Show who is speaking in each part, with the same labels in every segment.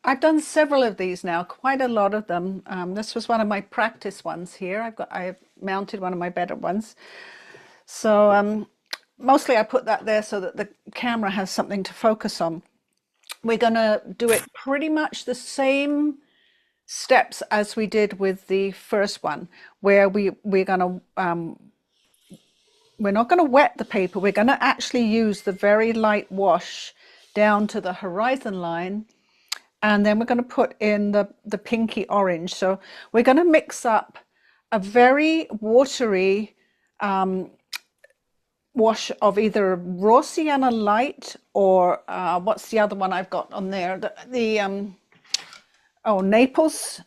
Speaker 1: I've done several of these now, quite a lot of them. This was one of my practice ones here. I've mounted one of my better ones. So mostly I put that there so that the camera has something to focus on. We're going to do it pretty much the same steps as we did with the first one, where we're going to we're not going to wet the paper. We're going to actually use the very light wash down to the horizon line, and then we're going to put in the pinky orange. So we're going to mix up a very watery wash of either raw sienna light or what's the other one I've got on there? Oh, Naples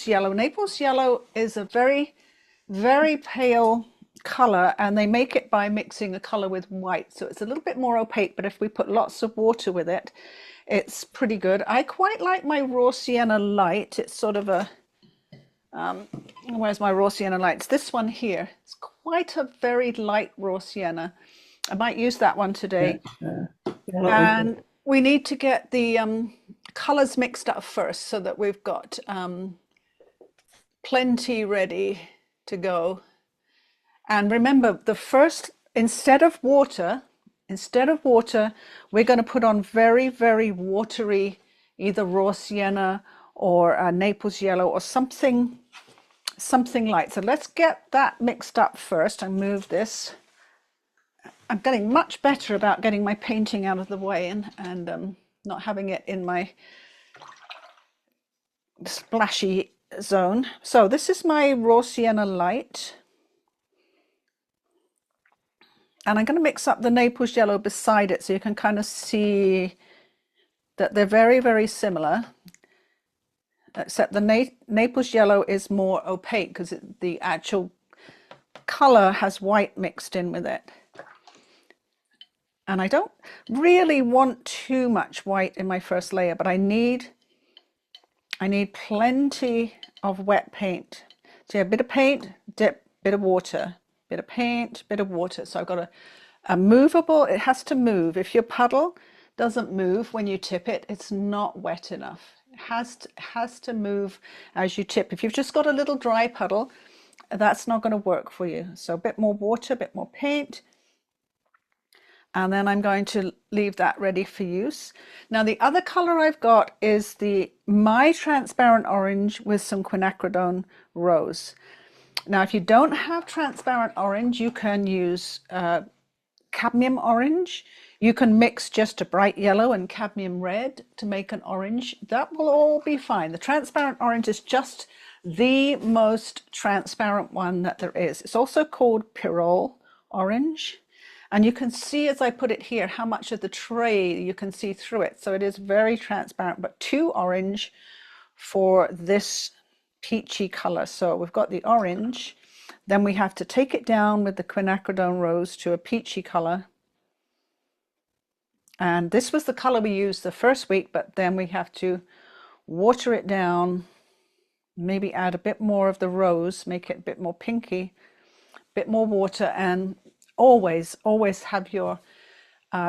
Speaker 1: yellow. Naples yellow is a very, very pale color, and they make it by mixing a color with white. So it's a little bit more opaque, but if we put lots of water with it, it's pretty good. I quite like my raw sienna light. It's sort of a, where's my raw sienna light? It's this one here. It's quite a very light raw sienna. I might use that one today. And we need to get the colors mixed up first so that we've got plenty ready to go. And remember, the first, instead of water, we're going to put on very, very watery, either raw sienna or Naples yellow or something light. So let's get that mixed up first and move this. I'm getting much better about getting my painting out of the way and not having it in my splashy zone. So this is my raw sienna light. And I'm going to mix up the Naples yellow beside it so you can kind of see that they're very, very similar, except the Naples yellow is more opaque because the actual color has white mixed in with it. And I don't really want too much white in my first layer, but I need plenty of wet paint. So a bit of paint, dip, bit of water. Bit of paint, bit of water. So I've got a movable, it has to move. If your puddle doesn't move when you tip it, it's not wet enough. It has to move as you tip. If you've just got a little dry puddle, that's not going to work for you. So a bit more water, a bit more paint. And then I'm going to leave that ready for use. Now the other color I've got is my transparent orange with some Quinacridone Rose. Now, if you don't have transparent orange, you can use cadmium orange. You can mix just a bright yellow and cadmium red to make an orange. That will all be fine. The transparent orange is just the most transparent one that there is. It's also called Pyrrole orange. And you can see as I put it here how much of the tray you can see through it. So it is very transparent, but too orange for this peachy color. So we've got the orange, then we have to take it down with the Quinacridone Rose to a peachy color. And this was the color we used the first week, but then we have to water it down, maybe add a bit more of the rose, make it a bit more pinky, a bit more water, and always have your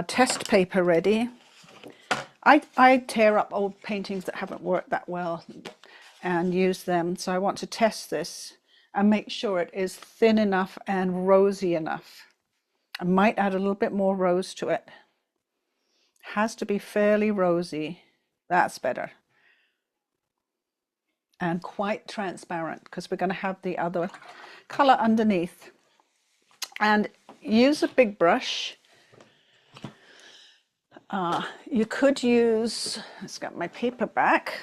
Speaker 1: test paper ready. I tear up old paintings that haven't worked that well and use them. So I want to test this and make sure it is thin enough and rosy enough. I might add a little bit more rose to it. Has to be fairly rosy. That's better. And quite transparent because we're going to have the other color underneath. And use a big brush. You could use, let's get my paper back.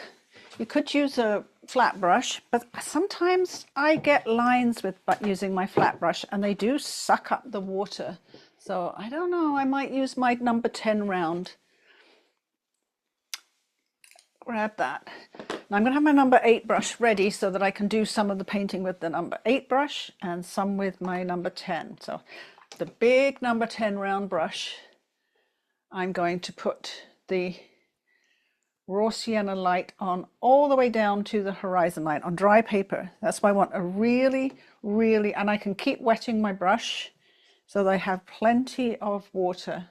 Speaker 1: You could use a flat brush, but sometimes I get lines with using my flat brush and they do suck up the water. So I don't know, I might use my number 10 round. Grab that. Now I'm going to have my number 8 brush ready so that I can do some of the painting with the number 8 brush and some with my number 10. So the big number 10 round brush, I'm going to put the raw sienna light on all the way down to the horizon line on dry paper. That's why I want a really, and I can keep wetting my brush so that I have plenty of water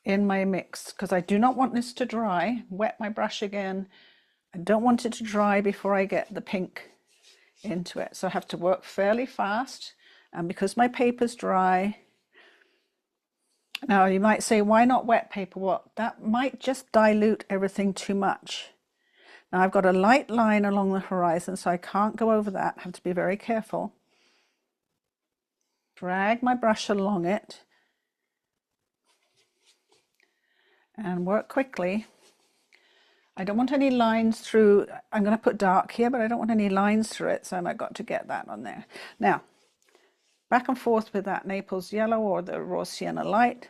Speaker 1: in my mix because I do not want this to dry. Wet my brush again. I don't want it to dry before I get the pink into it. So I have to work fairly fast. And because my paper's dry, now you might say, why not wet paper? Well, that might just dilute everything too much. Now I've got a light line along the horizon, so I can't go over that. I have to be very careful. Drag my brush along it and work quickly. I don't want any lines through. I'm going to put dark here, but I don't want any lines through it, so I've got to get that on there. Now, back and forth with that Naples yellow or the raw Sienna Light,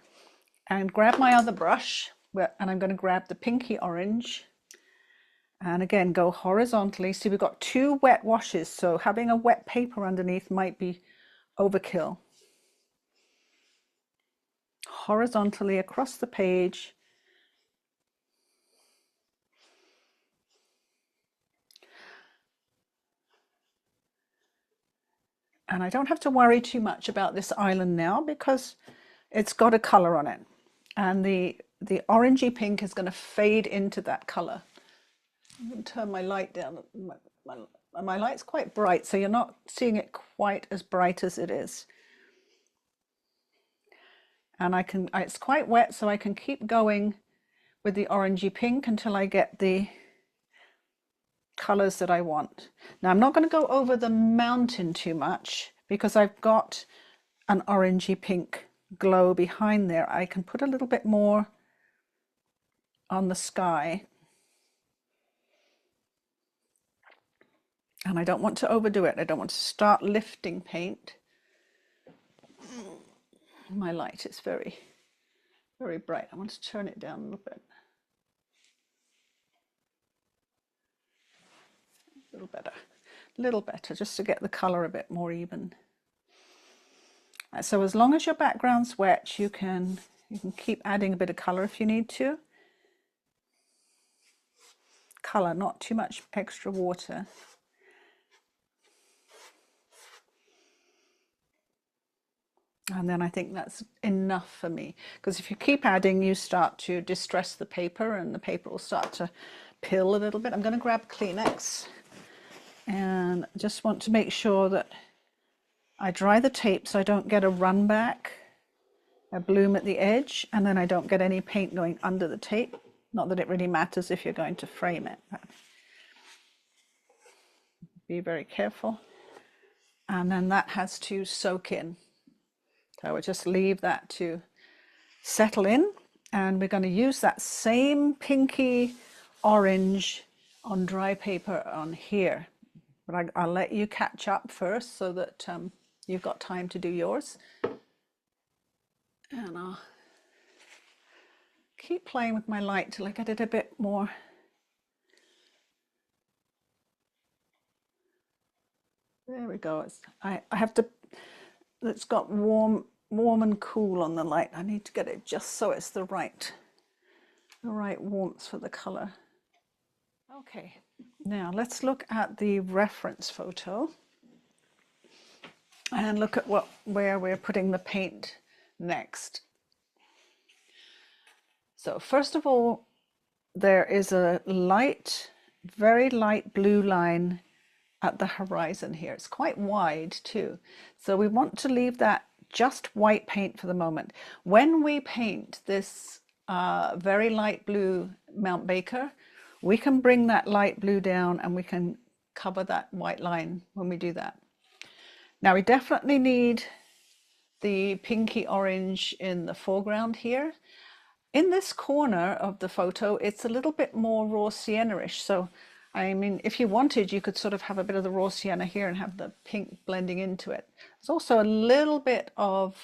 Speaker 1: and grab my other brush, and I'm going to grab the pinky orange, and again go horizontally. See, we've got two wet washes, so having a wet paper underneath might be overkill. Horizontally across the page. And I don't have to worry too much about this island now because it's got a color on it. And the orangey pink is going to fade into that color. I'm going to turn my light down. My light's quite bright, so you're not seeing it quite as bright as it is. And it's quite wet, so I can keep going with the orangey pink until I get the colors that I want. Now I'm not going to go over the mountain too much because I've got an orangey pink glow behind there. I can put a little bit more on the sky, and I don't want to overdo it. I don't want to start lifting paint. My light is very, very bright. I want to turn it down a little bit. A little better, just to get the color a bit more even. So as long as your background's wet, you can keep adding a bit of color if you need to. Color, not too much extra water. And then I think that's enough for me, because if you keep adding, you start to distress the paper and the paper will start to pill a little bit. I'm going to grab Kleenex and just want to make sure that I dry the tape so I don't get a run back, a bloom at the edge, and then I don't get any paint going under the tape. Not that it really matters if you're going to frame it. But be very careful. And then that has to soak in. So we'll just leave that to settle in, and we're going to use that same pinky orange on dry paper on here. But I'll let you catch up first so that you've got time to do yours. And I'll keep playing with my light till I get it a bit more. There we go. I have to, it's got warm and cool on the light. I need to get it just so it's the right warmth for the color. Okay, now let's look at the reference photo and look at where we're putting the paint next. So first of all, there is a very light blue line at the horizon here. It's quite wide too. So we want to leave that just white paint for the moment. When we paint this very light blue Mount Baker, we can bring that light blue down and we can cover that white line when we do that. Now we definitely need the pinky orange in the foreground here. In this corner of the photo, it's a little bit more raw sienna-ish. So, I mean, if you wanted, you could sort of have a bit of the raw sienna here and have the pink blending into it. There's also a little bit of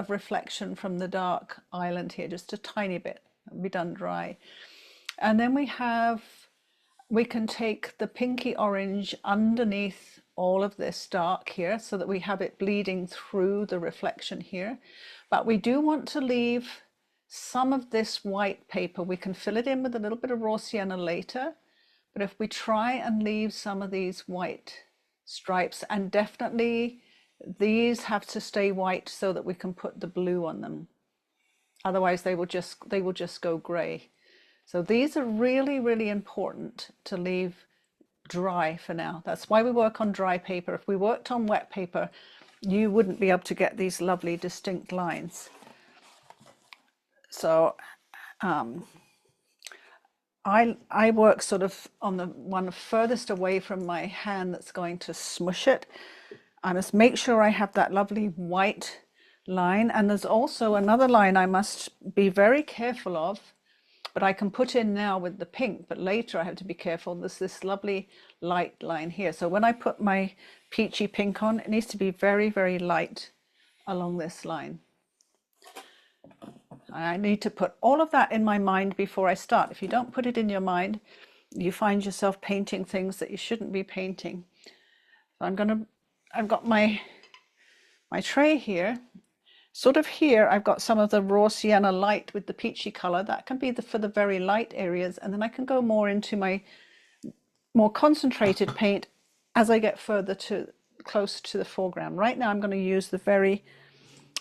Speaker 1: reflection from the dark island here, just a tiny bit. It'll be done dry. And then we can take the pinky orange underneath all of this dark here so that we have it bleeding through the reflection here. But we do want to leave some of this white paper. We can fill it in with a little bit of raw sienna later, but if we try and leave some of these white stripes, and definitely these have to stay white so that we can put the blue on them. Otherwise they will just go grey. So these are really, really important to leave dry for now. That's why we work on dry paper. If we worked on wet paper, you wouldn't be able to get these lovely distinct lines. So I work sort of on the one furthest away from my hand that's going to smush it. I must make sure I have that lovely white line, and there's also another line I must be very careful of, but I can put in now with the pink, but later I have to be careful. There's this lovely light line here. So when I put my peachy pink on, it needs to be very, very light along this line. I need to put all of that in my mind before I start. If you don't put it in your mind, you find yourself painting things that you shouldn't be painting. So I've got my tray here. Sort of here, I've got some of the raw Sienna Light with the peachy color. That can be for the very light areas, and then I can go more into my more concentrated paint as I get further close to the foreground. Right now I'm going to use the very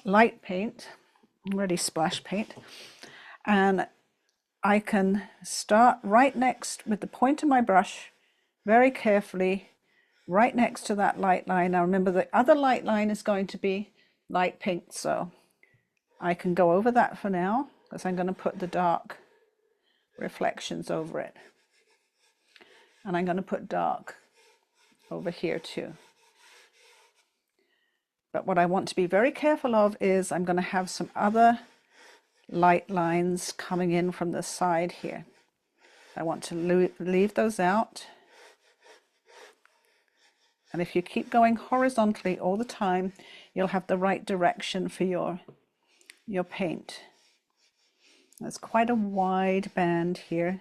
Speaker 1: light paint, ready splash paint, and I can start right next with the point of my brush, very carefully, right next to that light line. Now remember, the other light line is going to be light pink, so I can go over that for now because I'm going to put the dark reflections over it, and I'm going to put dark over here too. But what I want to be very careful of is I'm going to have some other light lines coming in from the side here. I want to leave those out. And if you keep going horizontally all the time, you'll have the right direction for your paint. There's quite a wide band here.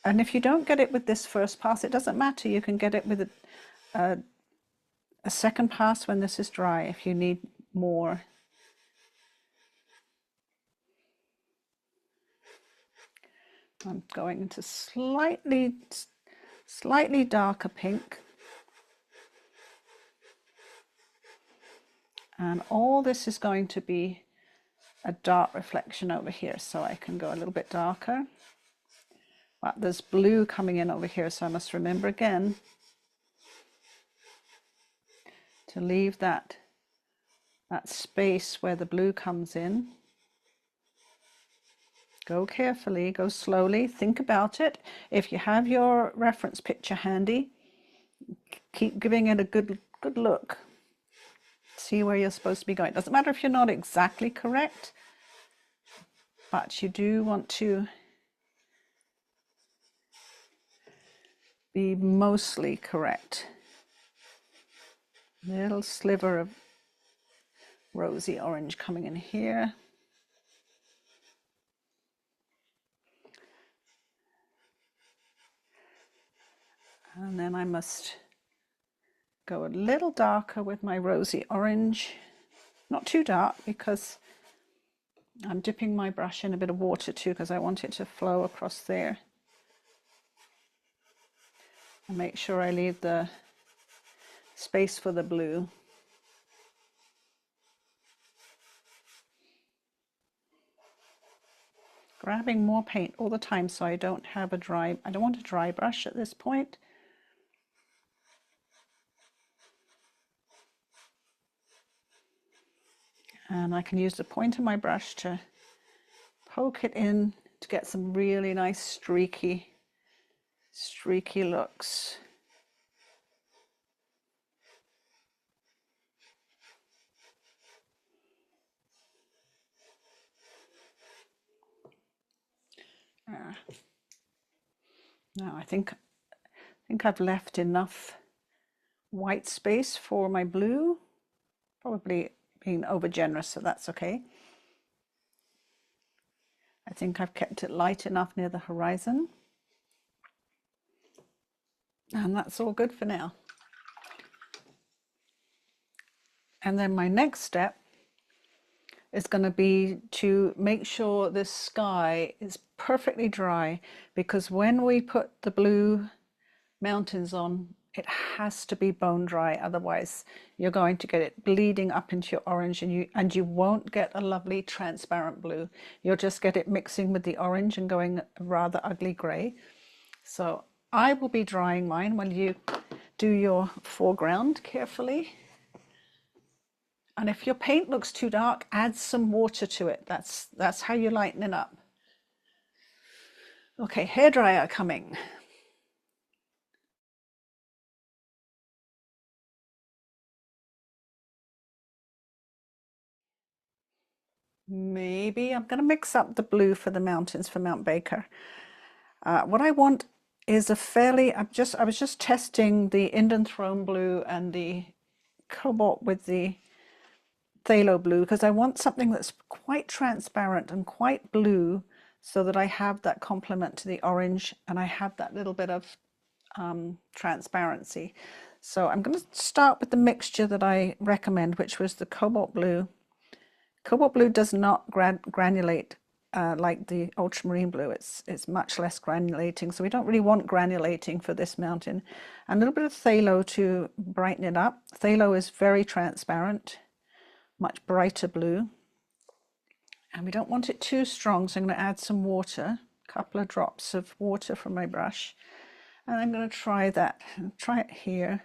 Speaker 1: And if you don't get it with this first pass, it doesn't matter. You can get it with a second pass when this is dry if you need more. I'm going into slightly darker pink. And all this is going to be a dark reflection over here, so I can go a little bit darker. But there's blue coming in over here, so I must remember again to leave that space where the blue comes in. Go carefully, go slowly, think about it. If you have your reference picture handy, keep giving it a good look. See where you're supposed to be going. Doesn't matter if you're not exactly correct, but you do want to be mostly correct. Little sliver of rosy orange coming in here. And then I must go a little darker with my rosy orange. Not too dark, because I'm dipping my brush in a bit of water too, because I want it to flow across there. And make sure I leave the space for the blue. Grabbing more paint all the time so I don't want a dry brush at this point. And I can use the point of my brush to poke it in to get some really nice streaky looks. Now I think I've left enough white space for my blue. Probably being over generous, so that's okay. I think I've kept it light enough near the horizon. And that's all good for now. And then my next step is going to be to make sure this sky is perfectly dry, because when we put the blue mountains on, It has to be bone dry, otherwise you're going to get it bleeding up into your orange, and you won't get a lovely transparent blue. You'll just get it mixing with the orange and going a rather ugly grey. So I will be drying mine while you do your foreground carefully. And if your paint looks too dark, add some water to it. That's how you lighten it up. Okay, hairdryer coming. Maybe I'm going to mix up the blue for the mountains for Mount Baker. What I want is a fairly, I was just testing the Indanthrone Blue and the Cobalt with the Phthalo Blue, because I want something that's quite transparent and quite blue, so that I have that complement to the orange and I have that little bit of transparency. So I'm going to start with the mixture that I recommend, which was the Cobalt Blue. Cobalt Blue does not granulate like the ultramarine blue. It's much less granulating, so we don't really want granulating for this mountain. And a little bit of phthalo to brighten it up. Phthalo is very transparent, much brighter blue, and we don't want it too strong, so I'm going to add some water, a couple of drops of water from my brush, and I'm going to try that, try it here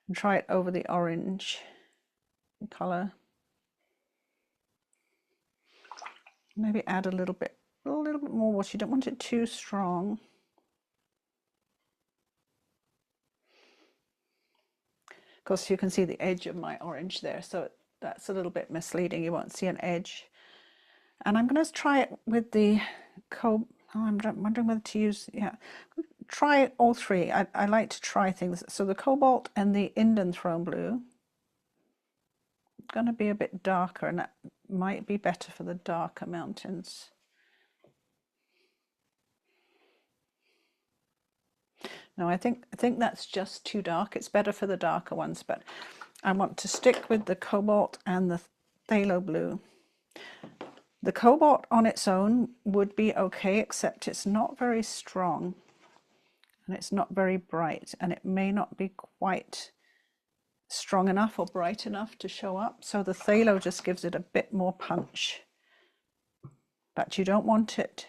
Speaker 1: and try it over the orange color. Maybe add a little bit more water. You don't want it too strong. Of course, you can see the edge of my orange there, so that's a little bit misleading. You won't see an edge. And I'm going to try it with the Cobalt. Oh, I'm wondering whether to use, yeah, try all three. I like to try things. So the Cobalt and the Indanthrone Blue. It's going to be a bit darker, and that might be better for the darker mountains. No, I think that's just too dark. It's better for the darker ones, but I want to stick with the Cobalt and the Phthalo Blue. The Cobalt on its own would be okay, except it's not very strong and it's not very bright, and it may not be quite strong enough or bright enough to show up. So the Phthalo just gives it a bit more punch. But you don't want it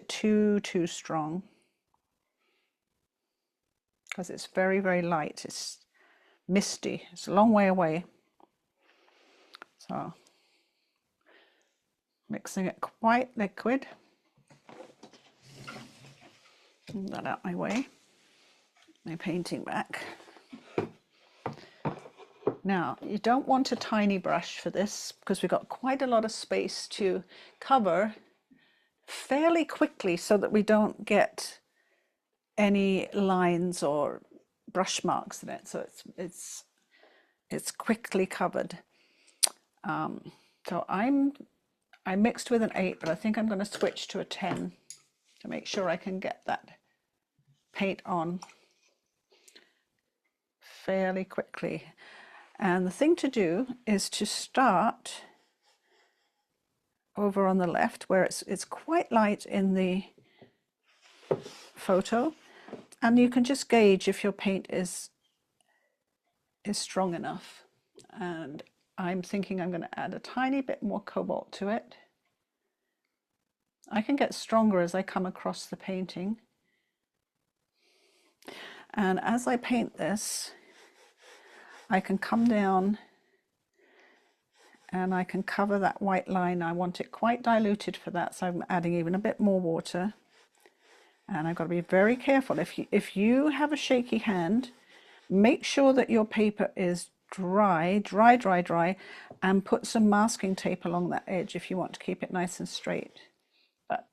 Speaker 1: too strong, because it's very, very light. It's misty. It's a long way away. So mixing it quite liquid. Move that out my way. My painting back. Now, you don't want a tiny brush for this, because we've got quite a lot of space to cover fairly quickly, so that we don't get any lines or brush marks in it. So it's quickly covered. So I mixed with an 8, but I think I'm going to switch to a 10 to make sure I can get that paint on fairly quickly. And the thing to do is to start over on the left, where it's quite light in the photo, and you can just gauge if your paint is strong enough. And I'm thinking I'm going to add a tiny bit more cobalt to it. I can get stronger as I come across the painting. And as I paint this, I can come down and I can cover that white line. I want it quite diluted for that, so I'm adding even a bit more water. And I've got to be very careful. If you have a shaky hand, make sure that your paper is dry, and put some masking tape along that edge if you want to keep it nice and straight. But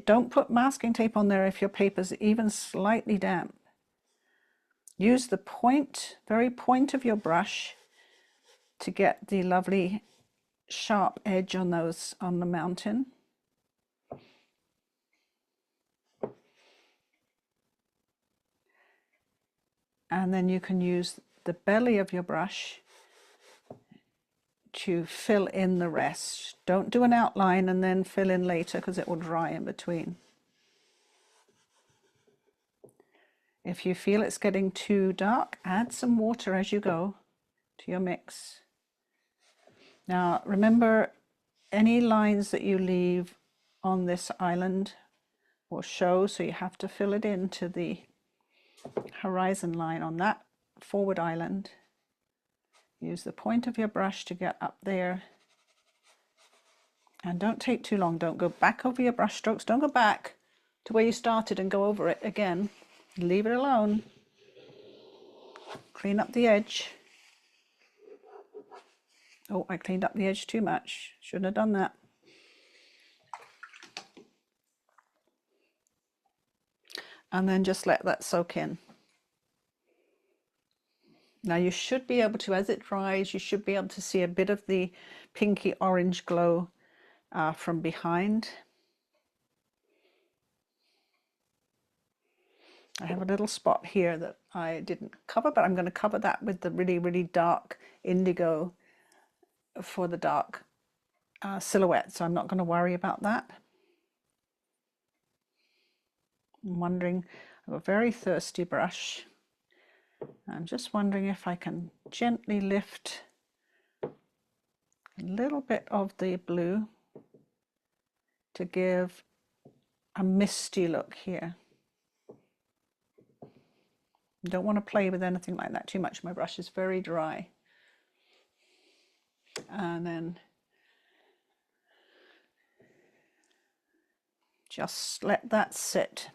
Speaker 1: don't put masking tape on there if your paper's even slightly damp. Use the very point of your brush to get the lovely sharp edge on the mountain. And then you can use the belly of your brush to fill in the rest. Don't do an outline and then fill in later, because it will dry in between. If you feel it's getting too dark, add some water as you go to your mix. Now remember, any lines that you leave on this island will show, so you have to fill it into the horizon line on that forward island. Use the point of your brush to get up there, and don't take too long. Don't go back over your brush strokes. Don't go back to where you started and go over it again. Leave it alone. Clean up the edge. Oh, I cleaned up the edge too much. Shouldn't have done that. And then just let that soak in. Now you should be able to, as it dries, you should be able to see a bit of the pinky orange glow from behind. I have a little spot here that I didn't cover, but I'm going to cover that with the really, really dark indigo for the dark silhouette, so I'm not going to worry about that. I'm wondering, I have a very thirsty brush. I'm just wondering if I can gently lift a little bit of the blue to give a misty look here. You don't want to play with anything like that too much. My brush is very dry. And then just let that sit.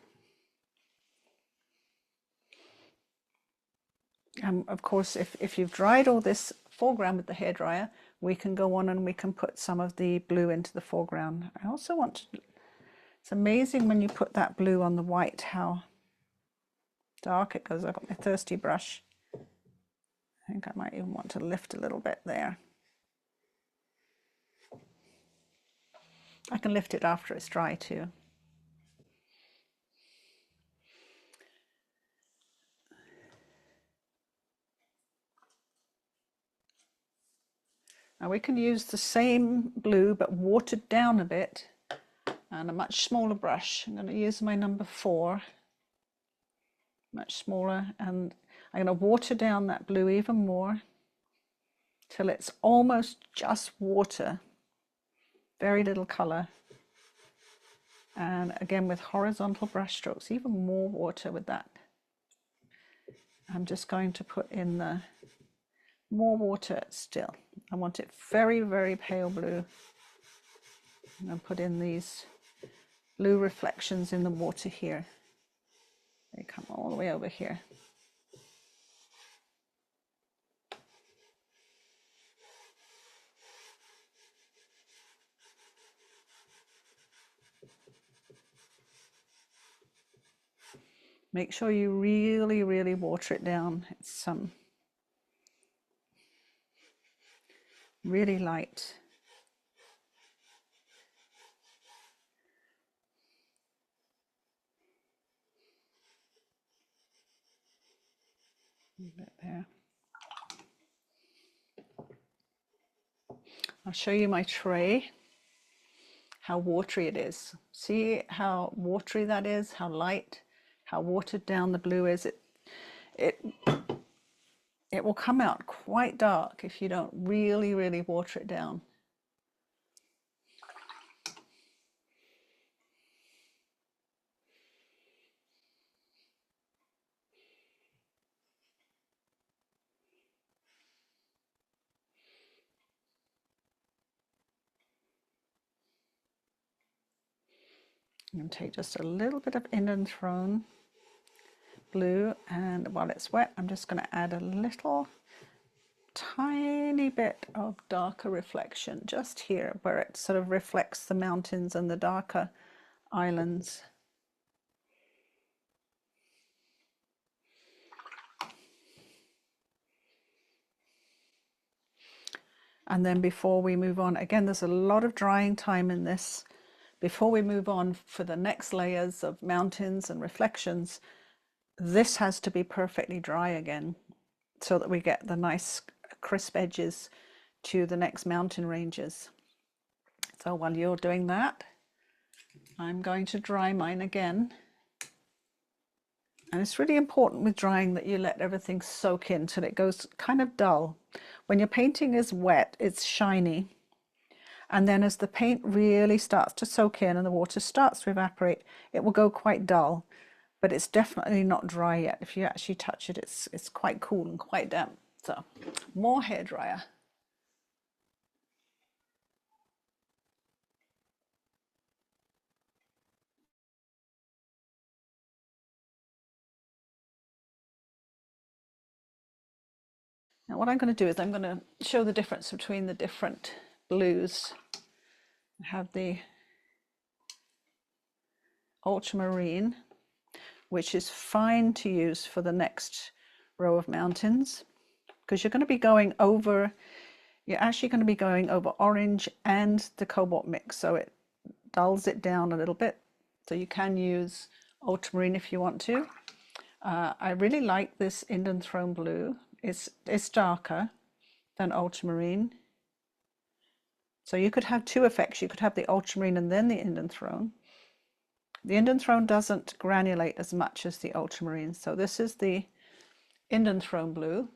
Speaker 1: Of course, if you've dried all this foreground with the hairdryer, we can go on and we can put some of the blue into the foreground. I also want to, it's amazing when you put that blue on the white, how dark it goes. I've got my thirsty brush. I think I might even want to lift a little bit there. I can lift it after it's dry too. Now we can use the same blue but watered down a bit and a much smaller brush. I'm going to use my number 4, much smaller, and I'm going to water down that blue even more till it's almost just water, very little colour. And again with horizontal brush strokes, even more water with that. I'm just going to put in the more water still. I want it very, very pale blue. And I'll put in these blue reflections in the water here. They come all the way over here. Make sure you really, really water it down. It's really light. A bit there. I'll show you my tray, how watery it is. See how watery that is, how light, how watered down the blue is. It will come out quite dark if you don't really, really water it down. I'm going to take just a little bit of Indanthrone Blue, and while it's wet, I'm just going to add a little tiny bit of darker reflection just here where it sort of reflects the mountains and the darker islands. And then before we move on, again, there's a lot of drying time in this. Before we move on for the next layers of mountains and reflections, this has to be perfectly dry again so that we get the nice crisp edges to the next mountain ranges. So while you're doing that, I'm going to dry mine again. And it's really important with drying that you let everything soak in till it goes kind of dull. When your painting is wet, it's shiny. And then as the paint really starts to soak in and the water starts to evaporate, it will go quite dull. But it's definitely not dry yet. If you actually touch it, it's quite cool and quite damp. So, more hairdryer. Now what I'm going to do is I'm going to show the difference between the different blues. I have the ultramarine, which is fine to use for the next row of mountains, because you're actually going to be going over orange and the cobalt mix, so it dulls it down a little bit. So you can use ultramarine if you want to. I really like this Indanthrone Blue. It's darker than ultramarine. So you could have two effects. You could have the ultramarine and then the Indanthrone. The Indanthrone doesn't granulate as much as the ultramarine. So this is the Indanthrone Blue.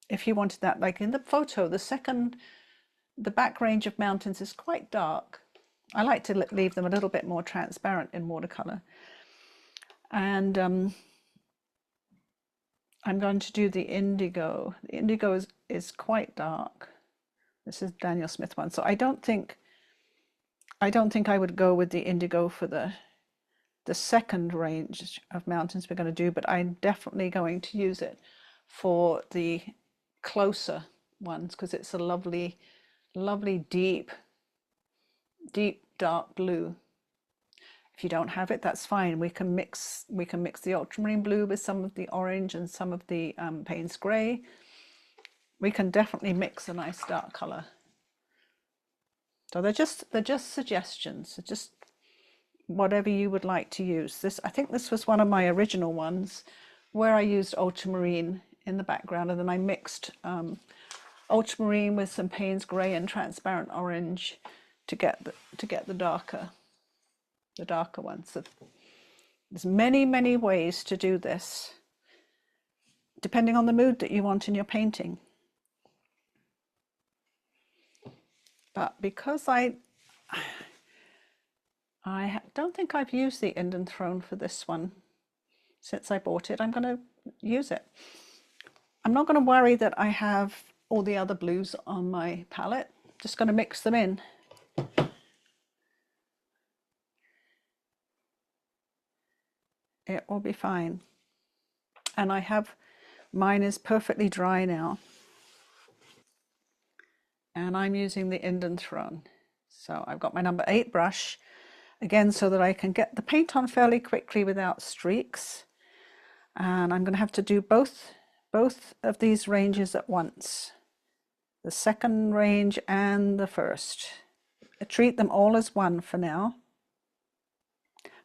Speaker 1: If you wanted that, like in the photo, the back range of mountains is quite dark. I like to leave them a little bit more transparent in watercolor. And I'm going to do the indigo. The indigo is quite dark. This is Daniel Smith one. So I don't think I would go with the indigo for the second range of mountains we're going to do, but I'm definitely going to use it for the closer ones because it's a lovely, lovely deep dark blue. If you don't have it, that's fine. We can mix the ultramarine blue with some of the orange and some of the Payne's grey. We can definitely mix a nice dark color. So they're just suggestions. They're just whatever you would like to use. I think this was one of my original ones where I used ultramarine in the background, and then I mixed ultramarine with some Payne's grey and transparent orange to get the darker ones. So there's many ways to do this, depending on the mood that you want in your painting. But because I don't think I've used the Indanthrone for this one since I bought it, I'm going to use it. I'm not going to worry that I have all the other blues on my palette. Just going to mix them in. It will be fine. And mine is perfectly dry now. And I'm using the Indanthrone. So I've got my number 8 brush, again, so that I can get the paint on fairly quickly without streaks. And I'm going to have to do both of these ranges at once. The second range and the first. I treat them all as one for now.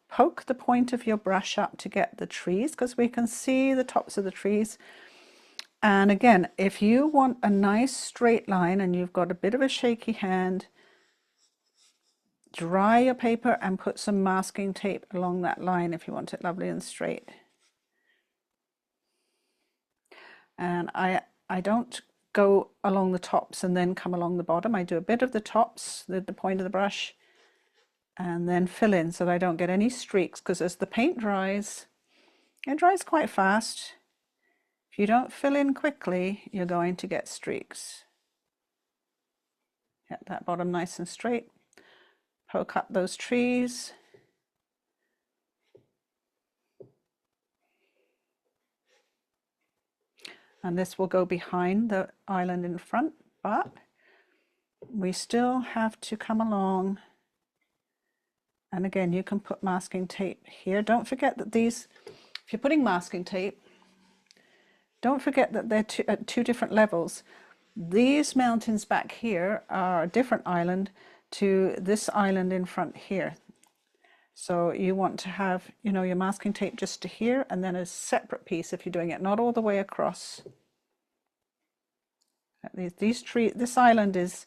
Speaker 1: Poke the point of your brush up to get the trees, because we can see the tops of the trees. And again, if you want a nice straight line and you've got a bit of a shaky hand, dry your paper and put some masking tape along that line if you want it lovely and straight. And I don't go along the tops and then come along the bottom. I do a bit of the tops, the point of the brush, and then fill in so that I don't get any streaks, because as the paint dries, it dries quite fast. If you don't fill in quickly, you're going to get streaks. Get that bottom nice and straight. Poke up those trees. And this will go behind the island in front, but we still have to come along. And again, you can put masking tape here. Don't forget that if you're putting masking tape, don't forget that they're at two different levels. These mountains back here are a different island to this island in front here. So you want to have, your masking tape just to here, and then a separate piece if you're doing it, not all the way across. This island is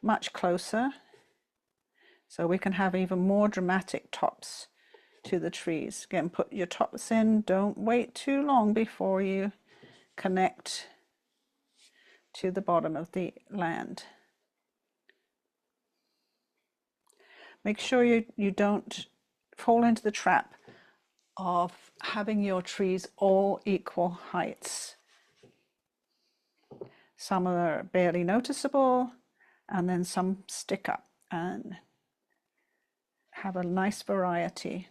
Speaker 1: much closer, so we can have even more dramatic tops to the trees. Again, put your tops in. Don't wait too long before you connect to the bottom of the land. Make sure you don't fall into the trap of having your trees all equal heights. Some are barely noticeable, and then some stick up, and have a nice variety.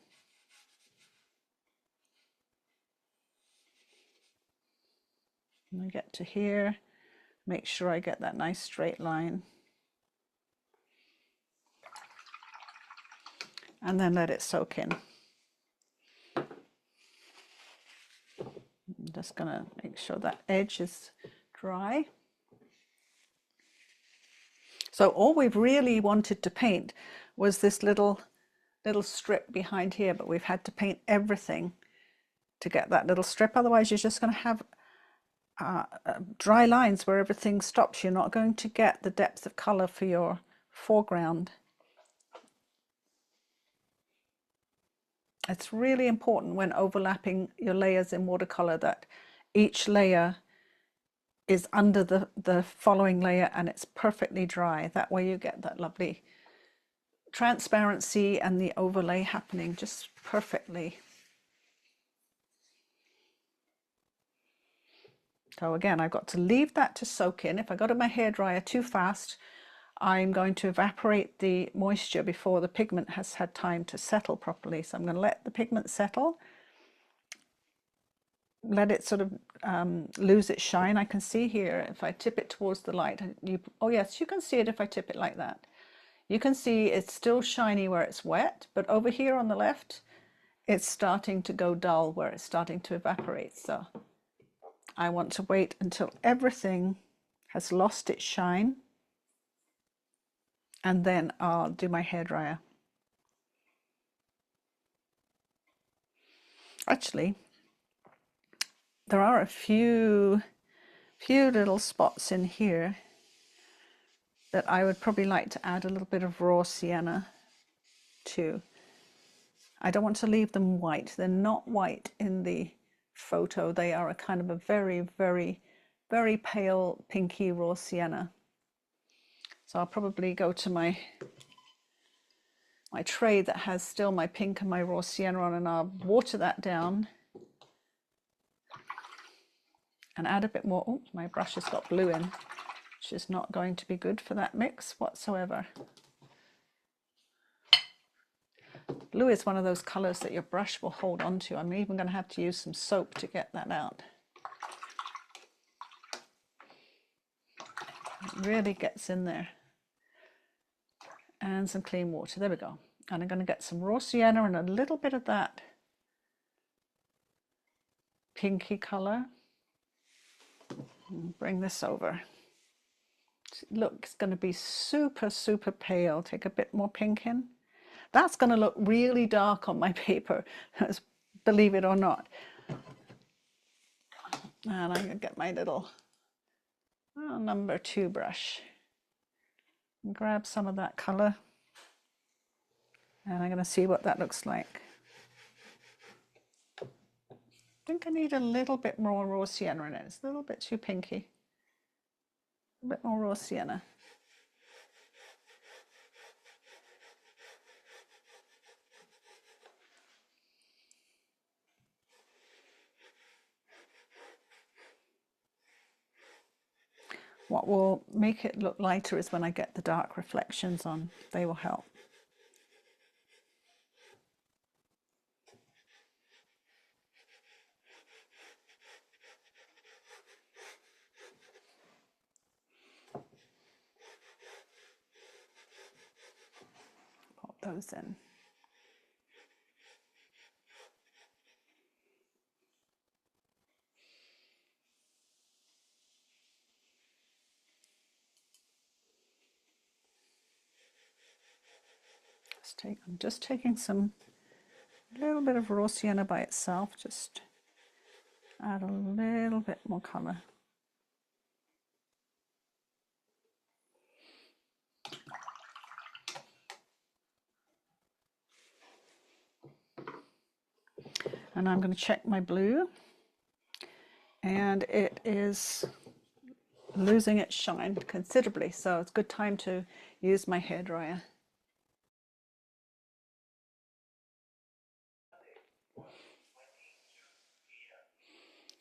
Speaker 1: When I get to here, make sure I get that nice straight line. And then let it soak in. I'm just going to make sure that edge is dry. So all we've really wanted to paint was this little strip behind here, but we've had to paint everything to get that little strip. Otherwise, you're just going to have dry lines where everything stops. You're not going to get the depth of color for your foreground. It's really important when overlapping your layers in watercolor that each layer is under the following layer and it's perfectly dry. That way you get that lovely transparency and the overlay happening just perfectly. So again, I've got to leave that to soak in. If I go to my hairdryer too fast, I'm going to evaporate the moisture before the pigment has had time to settle properly. So I'm going to let the pigment settle, let it sort of lose its shine. I can see here if I tip it towards the light, oh yes, you can see it if I tip it like that. You can see it's still shiny where it's wet, but over here on the left, it's starting to go dull where it's starting to evaporate. So I want to wait until everything has lost its shine, and then I'll do my hairdryer. Actually, there are a few little spots in here that I would probably like to add a little bit of raw sienna to. I don't want to leave them white. They're not white in the photo. They are a kind of a very, very, very pale pinky raw sienna. So I'll probably go to my tray that has still my pink and my raw sienna on, and I'll water that down and add a bit more. Oh, my brush has got blue in, which is not going to be good for that mix whatsoever. Blue is one of those colors that your brush will hold on to. I'm even going to have to use some soap to get that out. It really gets in there. And some clean water. There we go. And I'm going to get some raw sienna and a little bit of that pinky color. And bring this over. Look, it's going to be super, super pale. Take a bit more pink in. That's going to look really dark on my paper, believe it or not. And I'm going to get my little number 2 brush and grab some of that color. And I'm going to see what that looks like. I think I need a little bit more raw sienna in it. It's a little bit too pinky. A bit more raw sienna. What will make it look lighter is when I get the dark reflections on. They will help. Pop those in. I'm just taking a little bit of raw sienna by itself, just add a little bit more color. And I'm going to check my blue, and it is losing its shine considerably, so it's a good time to use my hairdryer.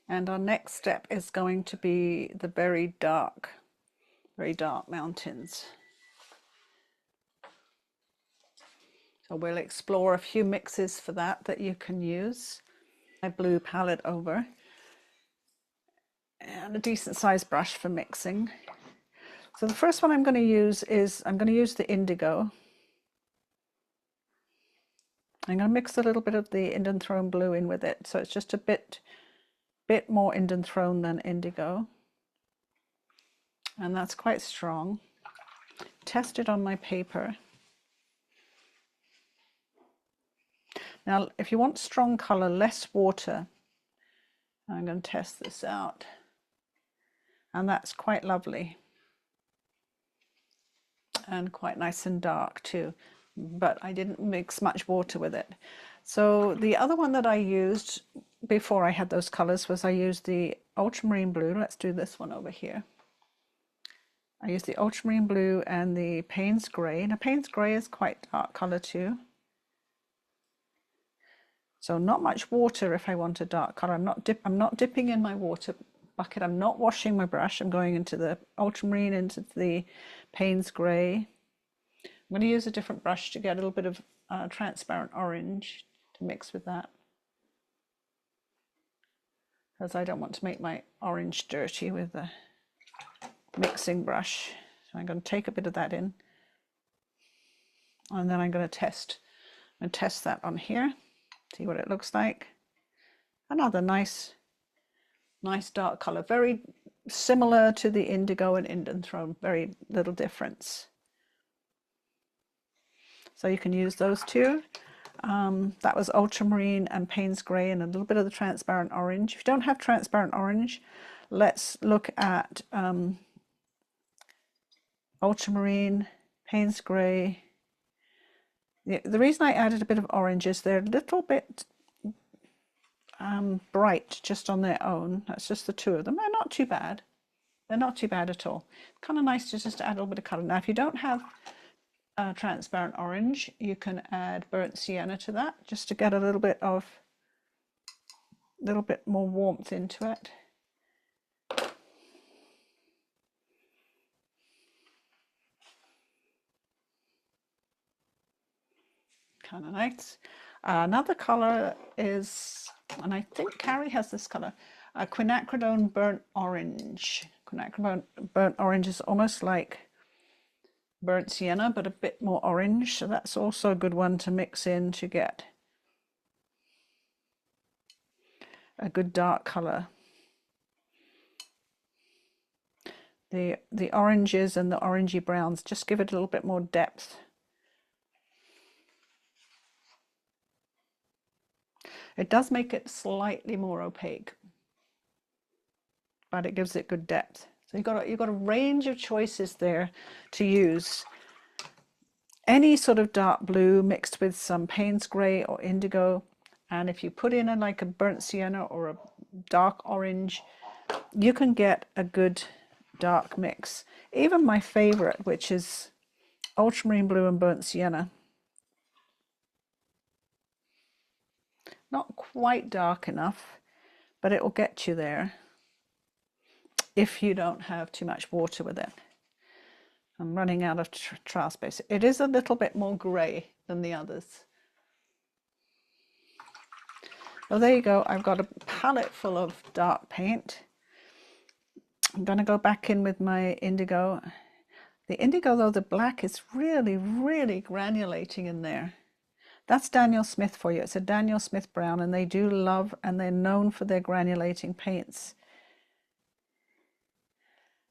Speaker 1: And our next step is going to be the very dark mountains. So we'll explore a few mixes for that you can use. My blue palette over, and a decent sized brush for mixing. So the first one I'm going to use is, I'm going to use the Indigo. I'm going to mix a little bit of the Indanthrone Blue in with it, so it's just a bit more Indanthrone than Indigo. And that's quite strong. Test it on my paper. Now, if you want strong color, less water. I'm going to test this out. And that's quite lovely. And quite nice and dark too. But I didn't mix much water with it. So the other one that I used before I had those colors was I used the Ultramarine Blue. Let's do this one over here. I used the Ultramarine Blue and the Payne's Grey. Now Payne's Grey is quite dark color too. So not much water if I want a dark color. I'm not dipping in my water bucket. I'm not washing my brush. I'm going into the Ultramarine, into the Payne's Grey. I'm going to use a different brush to get a little bit of transparent orange to mix with that, because I don't want to make my orange dirty with the mixing brush. So I'm going to take a bit of that in, and then I'm going to test that on here, see what it looks like. Another nice dark color, very similar to the Indigo and Indanthrone, very little difference. So you can use those two. That was Ultramarine and Payne's Grey and a little bit of the transparent orange. If you don't have transparent orange, let's look at Ultramarine, Payne's Grey. The reason I added a bit of orange is they're a little bit bright just on their own. That's just the two of them. They're not too bad. They're not too bad at all. Kind of nice to just add a little bit of color. Now, if you don't have transparent orange, you can add burnt sienna to that, just to get a little bit more warmth into it. Kind of nice. Another color is, and I think Carrie has this color, Quinacridone Burnt Orange. Quinacridone Burnt Orange is almost like burnt sienna, but a bit more orange. So that's also a good one to mix in to get a good dark color. The oranges and the orangey browns just give it a little bit more depth. It does make it slightly more opaque, but it gives it good depth. So you've got a range of choices there to use. Any sort of dark blue mixed with some Payne's Grey or Indigo, and if you put in like a burnt sienna or a dark orange, you can get a good dark mix. Even my favorite, which is Ultramarine Blue and Burnt Sienna. Not quite dark enough, but it will get you there if you don't have too much water with it. I'm running out of trial space. It is a little bit more grey than the others. Well, there you go. I've got a palette full of dark paint. I'm going to go back in with my Indigo. The Indigo, though, the black is really, really granulating in there. That's Daniel Smith for you. It's a Daniel Smith brown, and they do love, and they're known for their granulating paints.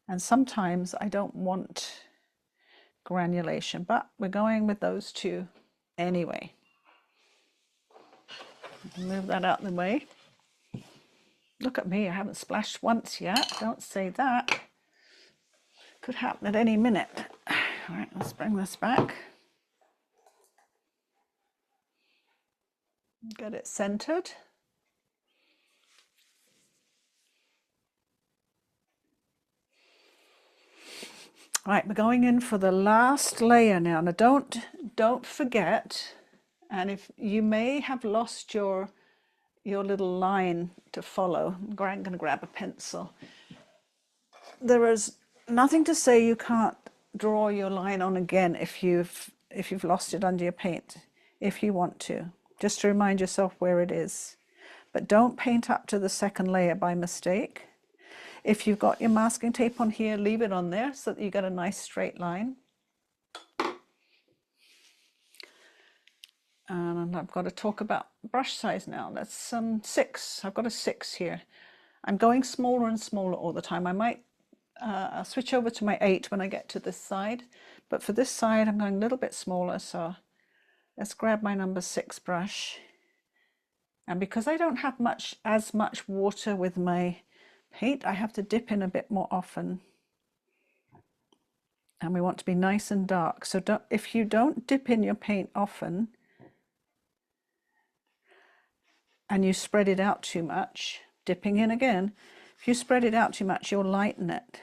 Speaker 1: And sometimes I don't want granulation, but we're going with those two anyway. Move that out of the way. Look at me, I haven't splashed once yet. Don't say that. Could happen at any minute. All right, let's bring this back. Get it centered. Right, we're going in for the last layer now. Now don't forget, and if you may have lost your little line to follow, I'm going to grab a pencil. There is nothing to say you can't draw your line on again if you've lost it under your paint, if you want to, just to remind yourself where it is. But don't paint up to the second layer by mistake. If you've got your masking tape on here, leave it on there so that you get a nice straight line. And I've got to talk about brush size now. That's 6. I've got a 6 here. I'm going smaller and smaller all the time. I might I'll switch over to my 8 when I get to this side, but for this side I'm going a little bit smaller, so let's grab my number 6 brush. And because I don't have as much water with my paint, I have to dip in a bit more often. And we want to be nice and dark, so if you don't dip in your paint often and you spread it out too much, dipping in again, if you spread it out too much, you'll lighten it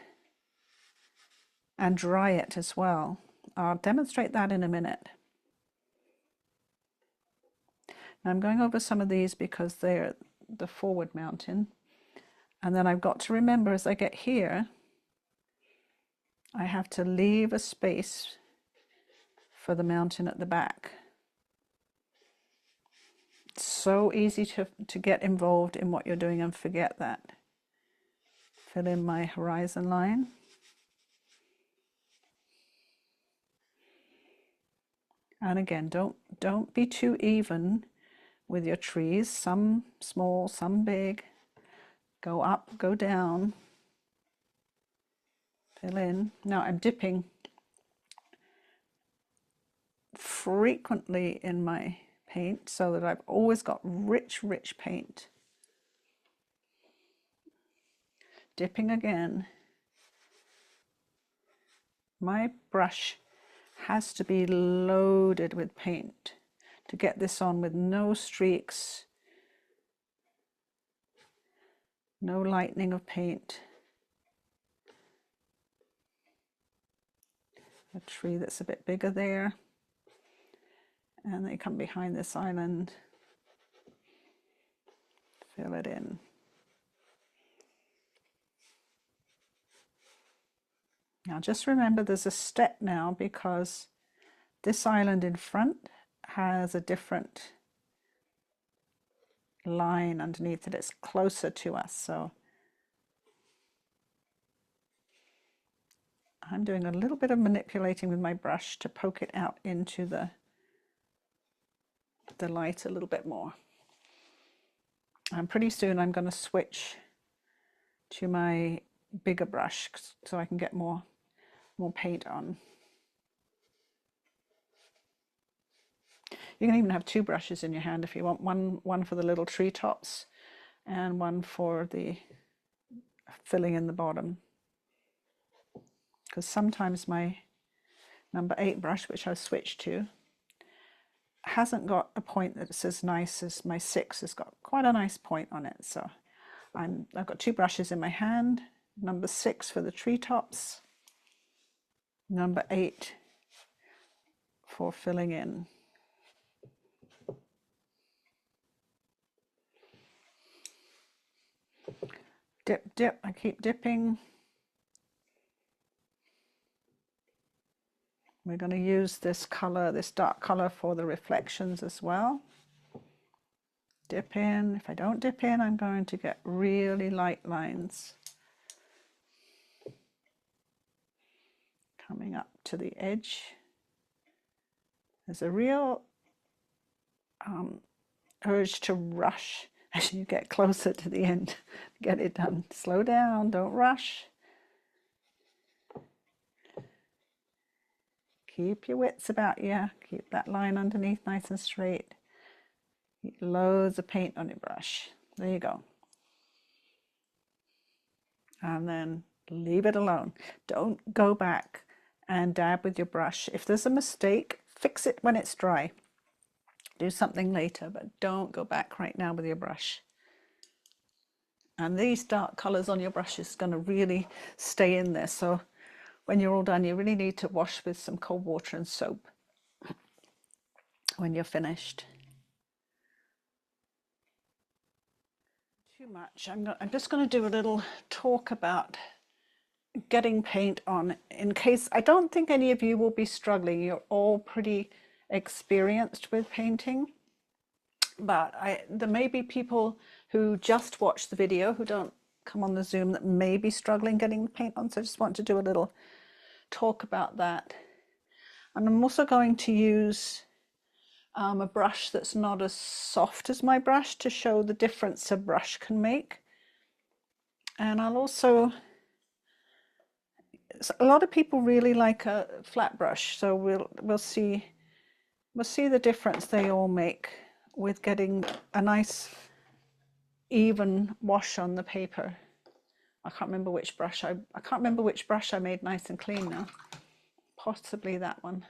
Speaker 1: and dry it as well. I'll demonstrate that in a minute. Now I'm going over some of these because they're the forward mountain, and then I've got to remember as I get here I have to leave a space for the mountain at the back. It's so easy to get involved in what you're doing and forget that. Fill in my horizon line. And again, don't be too even with your trees. Some small, some big. Go up, go down. Fill in. Now I'm dipping frequently in my paint so that I've always got rich paint. Dipping again. My brush has to be loaded with paint to get this on with no streaks, no lightening of paint. A tree that's a bit bigger there, and they come behind this island. Fill it in. Now just remember there's a step now because this island in front has a different line underneath it. It's closer to us, so I'm doing a little bit of manipulating with my brush to poke it out into the light a little bit more. And pretty soon I'm going to switch to my bigger brush so I can get more paint on. You can even have 2 brushes in your hand if you want, one for the little treetops and one for the filling in the bottom. Because sometimes my number 8 brush, which I've switched to, hasn't got a point that's as nice as my 6 has got quite a nice point on it. So I've got 2 brushes in my hand, number 6 for the treetops, number 8 for filling in. Dip, I keep dipping. We're going to use this color, this dark color, for the reflections as well. Dip in. If I don't dip in, I'm going to get really light lines coming up to the edge. There's a real urge to rush as you get closer to the end. Get it done. Slow down, don't rush. Keep your wits about you. Keep that line underneath nice and straight. Keep loads of paint on your brush. There you go. And then leave it alone. Don't go back and dab with your brush. If there's a mistake, fix it when it's dry. Do something later, but don't go back right now with your brush. And these dark colors on your brush is going to really stay in there. So when you're all done, you really need to wash with some cold water and soap when you're finished. Too much. I'm just going to do a little talk about getting paint on, in case, I don't think any of you will be struggling. You're all pretty experienced with painting, but there may be people who just watch the video who don't come on the Zoom that may be struggling getting the paint on. So I just want to do a little talk about that. And I'm also going to use a brush that's not as soft as my brush to show the difference a brush can make. And I'll also, a lot of people really like a flat brush, so we'll see the difference they all make with getting a nice even wash on the paper. I can't remember which brush I made nice and clean now. Possibly that one.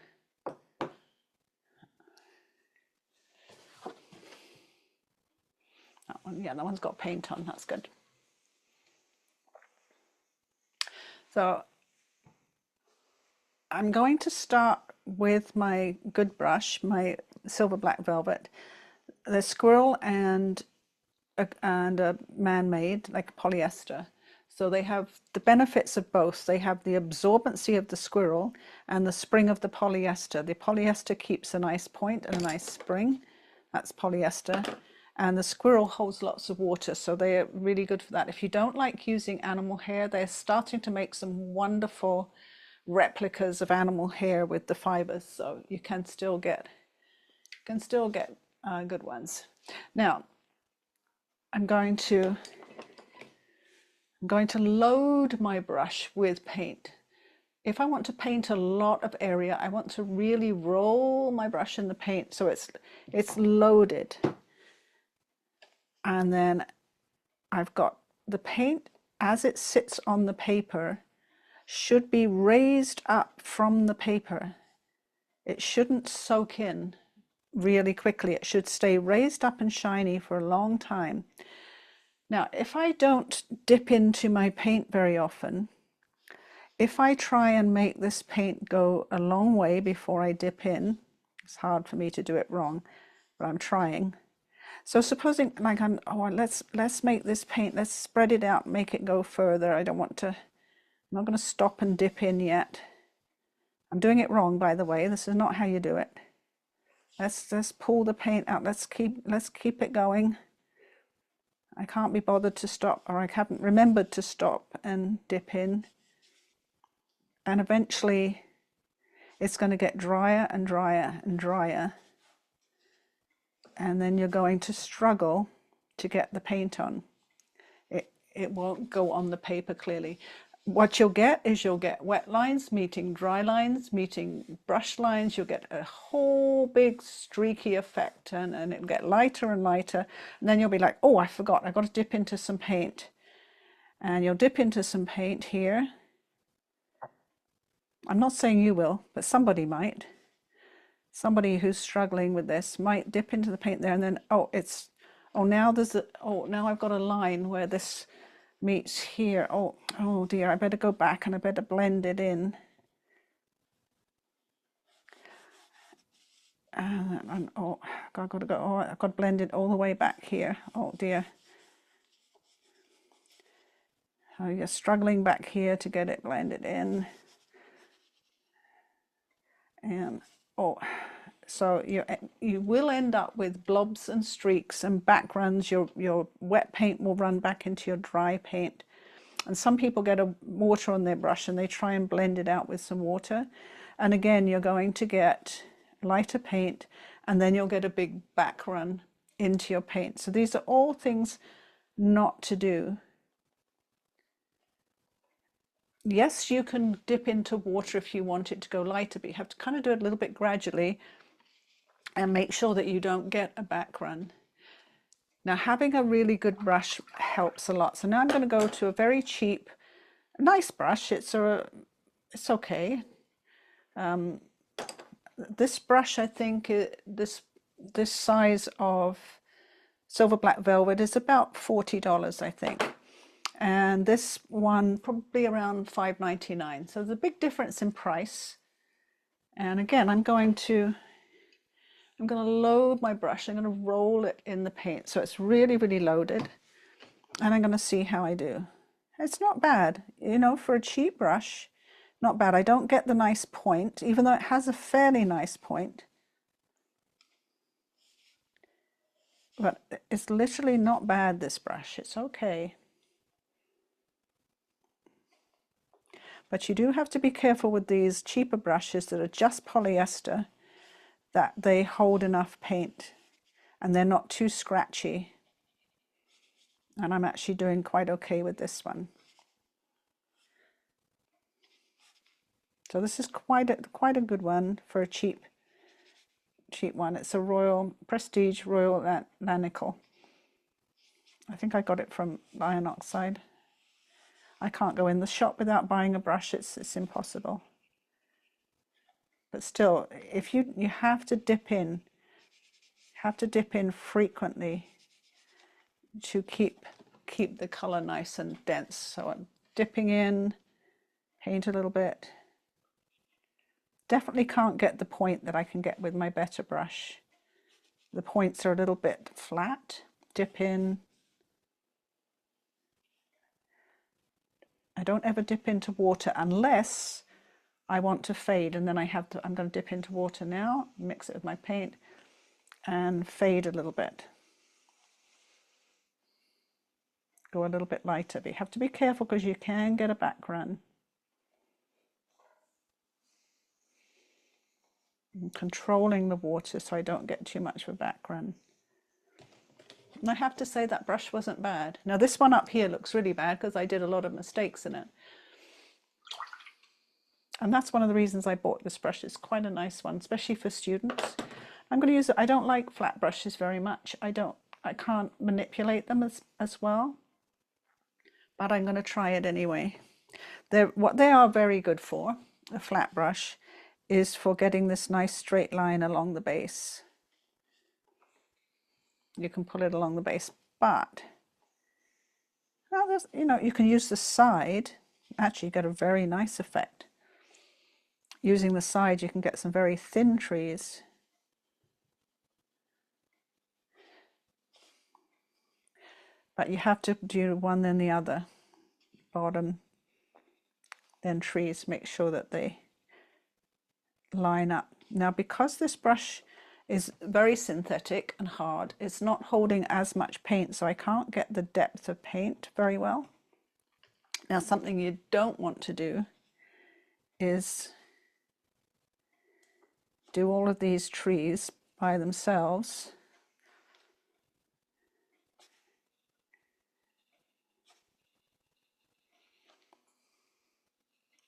Speaker 1: That one, yeah, that one's got paint on. That's good. So I'm going to start with my good brush, my Silver Black Velvet. The squirrel and a man-made, like polyester. So they have the benefits of both. They have the absorbency of the squirrel and the spring of the polyester. The polyester keeps a nice point and a nice spring. That's polyester. And the squirrel holds lots of water, so they are really good for that. If you don't like using animal hair, they're starting to make some wonderful replicas of animal hair with the fibers, so you can still get good ones. Now, I'm going to load my brush with paint. If I want to paint a lot of area, I want to really roll my brush in the paint so it's loaded. And then I've got the paint as it sits on the paper should be raised up from the paper. It shouldn't soak in really quickly. It should stay raised up and shiny for a long time. Now, if I don't dip into my paint very often, if I try and make this paint go a long way before I dip in, it's hard for me to do it wrong, but I'm trying. So supposing, like, let's make this paint, let's spread it out, make it go further. I'm not going to stop and dip in yet. I'm doing it wrong, by the way. This is not how you do it. Let's pull the paint out. Let's keep it going. I can't be bothered to stop, or I haven't remembered to stop and dip in. And eventually it's going to get drier and drier and drier. And then you're going to struggle to get the paint on. It won't go on the paper clearly. What you'll get is you'll get wet lines meeting dry lines, meeting brush lines. You'll get a whole big streaky effect, and it'll get lighter and lighter. And then you'll be like, oh, I forgot, I've got to dip into some paint. And you'll dip into some paint here. I'm not saying you will, but somebody might. Somebody who's struggling with this might dip into the paint there, and then now I've got a line where this meets here. Oh dear, I better go back and I better blend it in. And I've got to blend it all the way back here. Oh dear. So you're struggling back here to get it blended in. And so you will end up with blobs and streaks and backgrounds. Your wet paint will run back into your dry paint. And some people get a water on their brush and they try and blend it out with some water. And again, you're going to get lighter paint, and then you'll get a big back run into your paint. So these are all things not to do. Yes, you can dip into water if you want it to go lighter, but you have to kind of do it a little bit gradually and make sure that you don't get a back run. Now, having a really good brush helps a lot. So now I'm going to go to a very cheap, nice brush. It's okay. This brush, I think, this size of Silver Black Velvet is about $40, I think. and this one probably around $5.99. So there's a big difference in price. And again, I'm going to load my brush. I'm going to roll it in the paint so it's really, really loaded. And I'm going to see how I do. It's not bad, you know, for a cheap brush, not bad. I don't get the nice point, even though it has a fairly nice point. But it's literally not bad, this brush. It's okay. But you do have to be careful with these cheaper brushes that are just polyester, that they hold enough paint and they're not too scratchy. And I'm actually doing quite okay with this one. So this is quite a good one for a cheap one. It's a Royal Prestige Royal Lanicle. I think I got it from Iron Oxide. I can't go in the shop without buying a brush. It's impossible. But still, if you have to dip in, frequently to keep the color nice and dense. So I'm dipping in, paint a little bit. Definitely can't get the point that I can get with my better brush. The points are a little bit flat. Dip in. I don't ever dip into water unless I want to fade, and then I'm going to dip into water now, mix it with my paint, and fade a little bit. Go a little bit lighter, but you have to be careful because you can get a background. I'm controlling the water so I don't get too much of a background. And I have to say that brush wasn't bad. Now this one up here looks really bad because I did a lot of mistakes in it. And that's one of the reasons I bought this brush. It's quite a nice one, especially for students. I'm going to use it. I don't like flat brushes very much. I can't manipulate them as well. But I'm going to try it anyway. What they are very good for, a flat brush, is for getting this nice straight line along the base. You can pull it along the base, but well, you know, you can use the side. Actually get a very nice effect. Using the side, you can get some very thin trees. But you have to do one then the other. Bottom, then trees. Make sure that they line up. Now, because this brush is very synthetic and hard, it's not holding as much paint, so I can't get the depth of paint very well. Now, something you don't want to do is do all of these trees by themselves.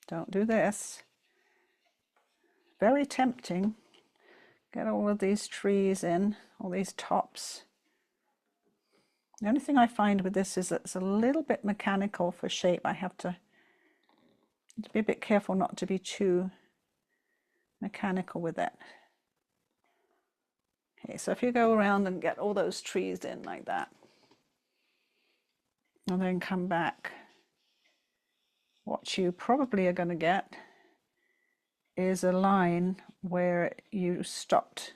Speaker 1: Don't do this. Very tempting. Get all of these trees in, all these tops. The only thing I find with this is that it's a little bit mechanical for shape. I have to be a bit careful not to be too mechanical with it. Okay, so if you go around and get all those trees in like that, and then come back, what you probably are going to get is a line where you stopped,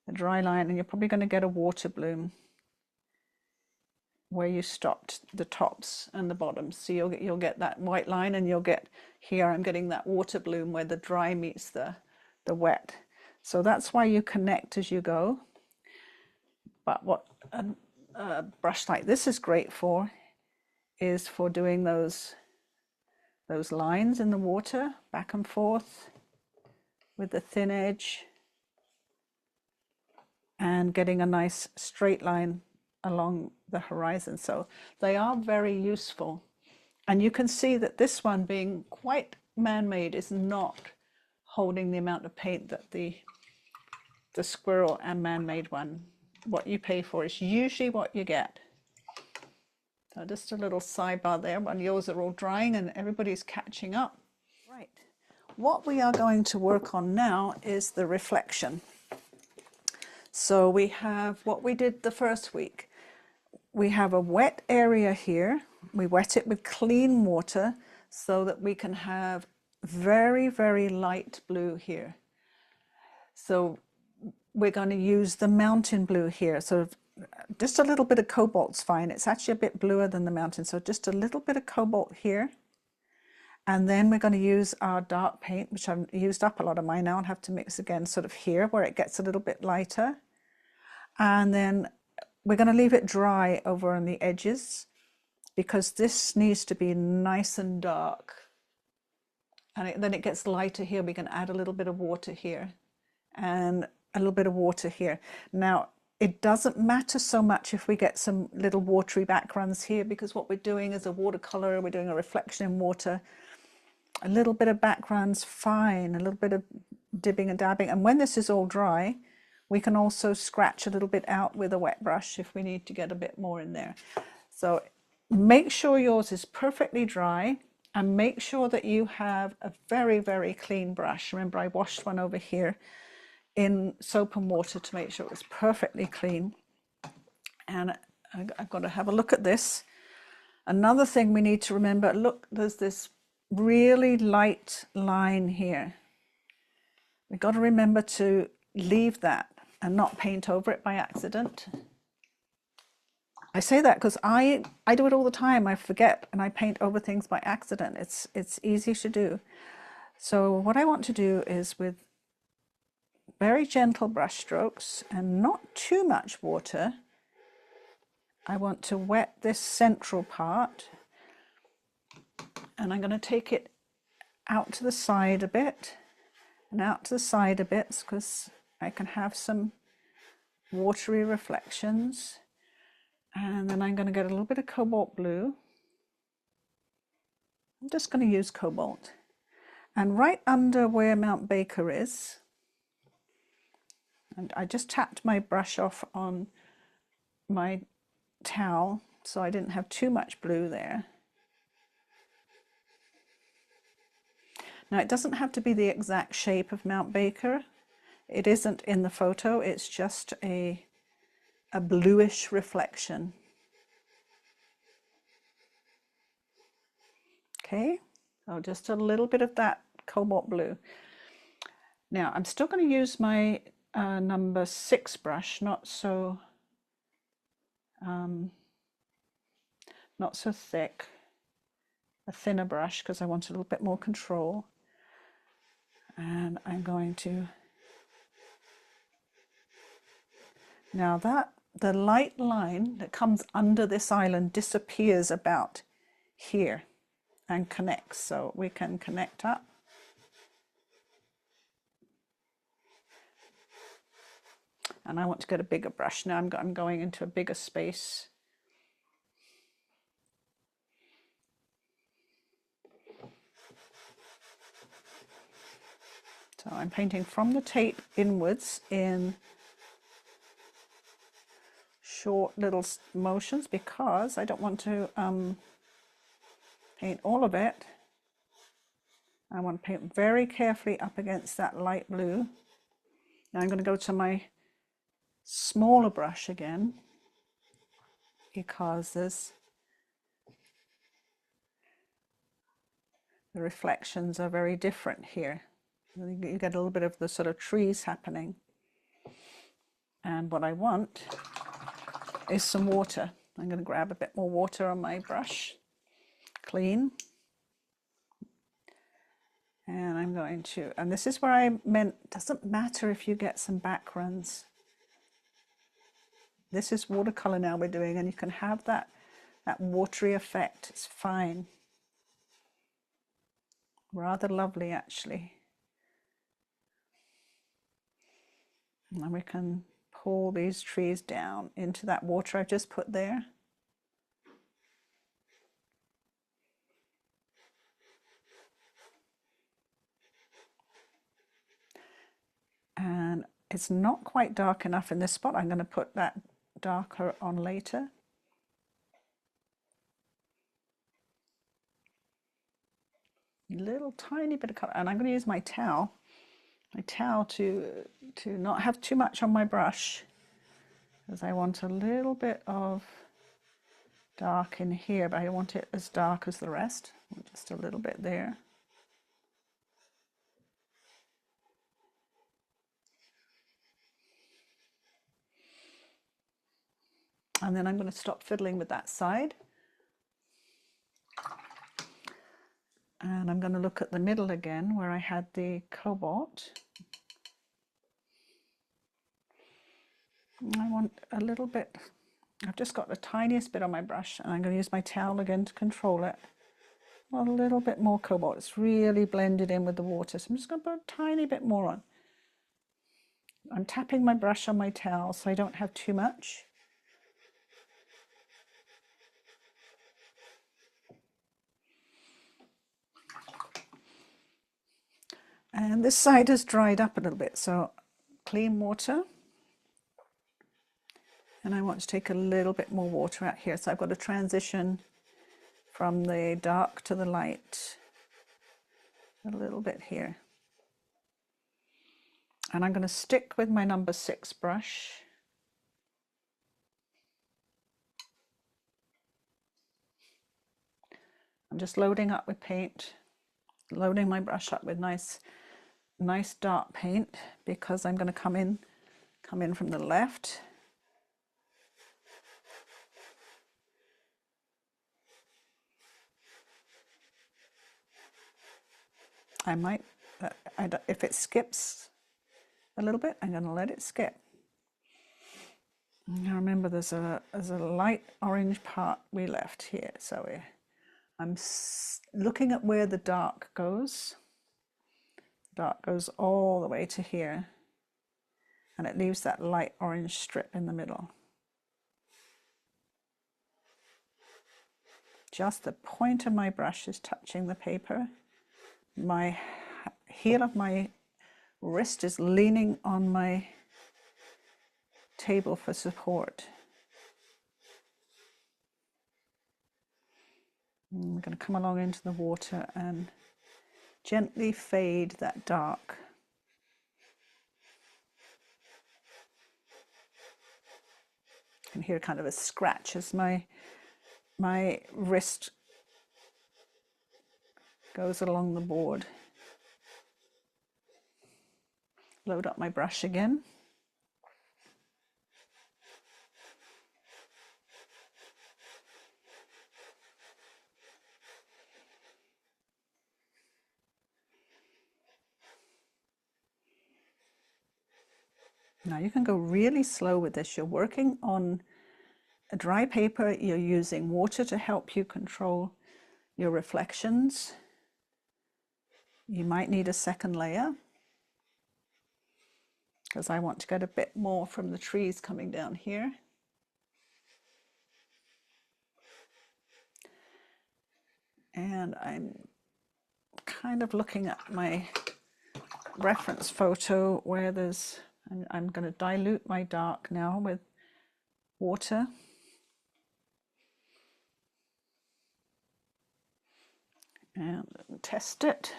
Speaker 1: a dry line, and you're probably going to get a water bloom where you stopped the tops and the bottoms. So you'll get that white line, and you'll get here, I'm getting that water bloom where the dry meets the wet. So that's why you connect as you go. But what a brush like this is great for is for doing those lines in the water, back and forth with the thin edge, and getting a nice straight line along the horizon. So they are very useful. And you can see that this one, being quite man-made, is not holding the amount of paint that the squirrel and man-made one, what you pay for is usually what you get. So just a little sidebar there, when yours are all drying and everybody's catching up. Right, what we are going to work on now is the reflection. So we have what we did the first week. we have a wet area here. We wet it with clean water so that we can have very, very light blue here. So we're going to use the mountain blue here. So just a little bit of cobalt's fine. It's actually a bit bluer than the mountain. So just a little bit of cobalt here. And then we're going to use our dark paint, which I've used up a lot of mine now and have to mix again sort of here where it gets a little bit lighter. And then we're going to leave it dry over on the edges because this needs to be nice and dark. And then it gets lighter here. We can add a little bit of water here and a little bit of water here. Now, it doesn't matter so much if we get some little watery backgrounds here because what we're doing is a watercolor. We're doing a reflection in water. A little bit of background's fine, a little bit of dibbing and dabbing. And when this is all dry, we can also scratch a little bit out with a wet brush if we need to get a bit more in there. So make sure yours is perfectly dry and make sure that you have a very, very clean brush. Remember, I washed one over here in soap and water to make sure it was perfectly clean. And I've got to have a look at this. Another thing we need to remember, look, there's this really light line here. We've got to remember to leave that and not paint over it by accident. I say that because I do it all the time. I forget and I paint over things by accident. It's easy to do. So what I want to do is with very gentle brush strokes and not too much water, I want to wet this central part. And I'm going to take it out to the side a bit and out to the side a bit because I can have some watery reflections. And then I'm going to get a little bit of cobalt blue. I'm just going to use cobalt. And right under where Mount Baker is, and I just tapped my brush off on my towel so I didn't have too much blue there. Now it doesn't have to be the exact shape of Mount Baker. It isn't in the photo, it's just a bluish reflection. Okay, so just a little bit of that cobalt blue. Now I'm still going to use my number 6 brush, not so thick, a thinner brush because I want a little bit more control. And I'm going to, now that the light line that comes under this island disappears about here and connects, so we can connect up. And I want to get a bigger brush. Now I'm going into a bigger space. So I'm painting from the tape inwards in short little motions because I don't want to paint all of it. I want to paint very carefully up against that light blue. Now I'm going to go to my smaller brush again because the reflections are very different here. You get a little bit of the sort of trees happening. And what I want is some water. I'm going to grab a bit more water on my brush, clean. And I'm going to, and this is where I meant, doesn't matter if you get some backgrounds. This is watercolor now we're doing, and you can have that watery effect. It's fine. Rather lovely, actually. And we can pull these trees down into that water I've just put there. And it's not quite dark enough in this spot. I'm going to put that darker on later. Little tiny bit of color, and I'm going to use my towel to not have too much on my brush because I want a little bit of dark in here, but I don't want it as dark as the rest. Just a little bit there. And then I'm going to stop fiddling with that side. And I'm going to look at the middle again where I had the cobalt. I want a little bit, I've just got the tiniest bit on my brush, and I'm going to use my towel again to control it. A little bit more cobalt. It's really blended in with the water, so I'm just going to put a tiny bit more on. I'm tapping my brush on my towel so I don't have too much. And this side has dried up a little bit, so clean water. And I want to take a little bit more water out here. So I've got a transition from the dark to the light. A little bit here. And I'm going to stick with my number 6 brush. I'm just loading up with paint, loading my brush up with nice dark paint, because I'm going to come in from the left. I might, if it skips a little bit, I'm going to let it skip. Now remember, there's a light orange part we left here, so I'm looking at where the dark goes. Dark goes all the way to here, and it leaves that light orange strip in the middle. Just the point of my brush is touching the paper. My heel of my wrist is leaning on my table for support. I'm going to come along into the water and gently fade that dark. You can hear kind of a scratch as my wrist goes along the board. Load up my brush again. Now you can go really slow with this. You're working on a dry paper. You're using water to help you control your reflections. You might need a second layer, because I want to get a bit more from the trees coming down here. And I'm kind of looking at my reference photo where there's, I'm going to dilute my dark now with water. And test it.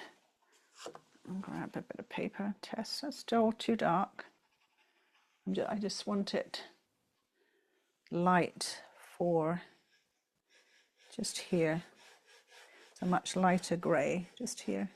Speaker 1: And grab a bit of paper, test. It's still too dark. I just want it light for just here. It's a much lighter grey just here.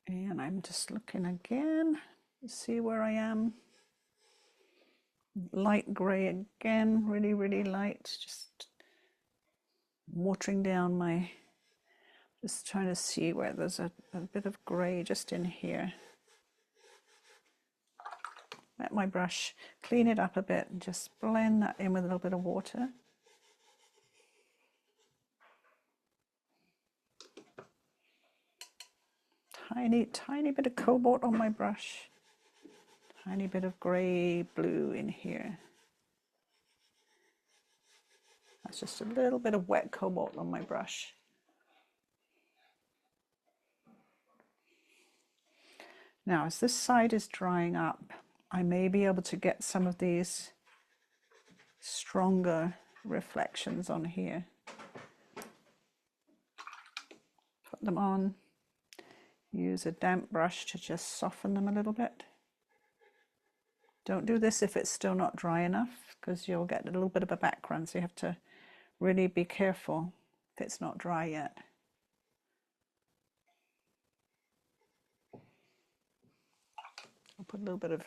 Speaker 1: And I'm just looking again to see where I am. Light grey again, really, really light. Just watering down my, just trying to see where there's a bit of grey just in here. Let my brush clean it up a bit and just blend that in with a little bit of water. Tiny bit of cobalt on my brush. Tiny bit of grey blue in here. That's just a little bit of wet cobalt on my brush. Now, as this side is drying up, I may be able to get some of these stronger reflections on here. Put them on. Use a damp brush to just soften them a little bit. Don't do this if it's still not dry enough, because you'll get a little bit of a background, so you have to really be careful if it's not dry yet. I'll put a little bit of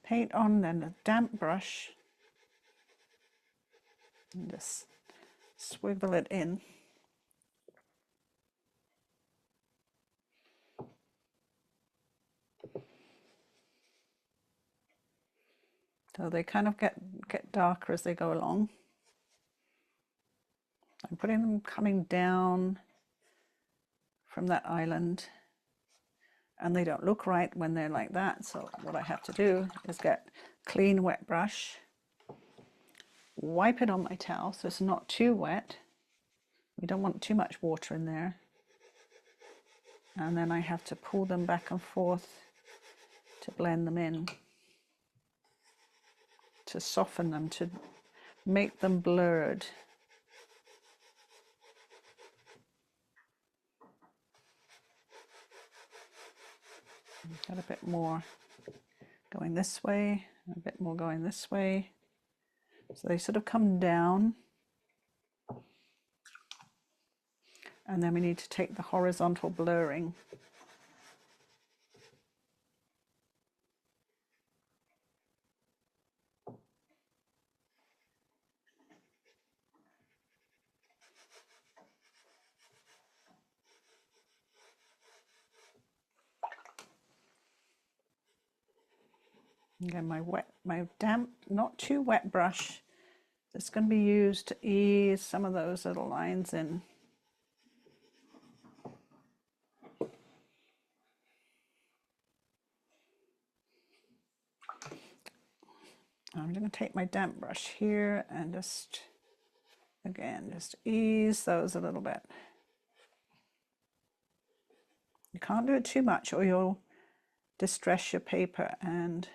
Speaker 1: paint on, then a damp brush, and just swivel it in. So they kind of get darker as they go along. I'm putting them coming down from that island, and they don't look right when they're like that. So what I have to do is get a clean wet brush, wipe it on my towel so it's not too wet. We don't want too much water in there. And then I have to pull them back and forth to blend them in, to soften them, to make them blurred. Got a bit more going this way, a bit more going this way. So they sort of come down. And then we need to take the horizontal blurring. Again, my damp, not too wet brush. It's going to be used to ease some of those little lines in. I'm going to take my damp brush here and just, again, just ease those a little bit. You can't do it too much or you'll distress your paper and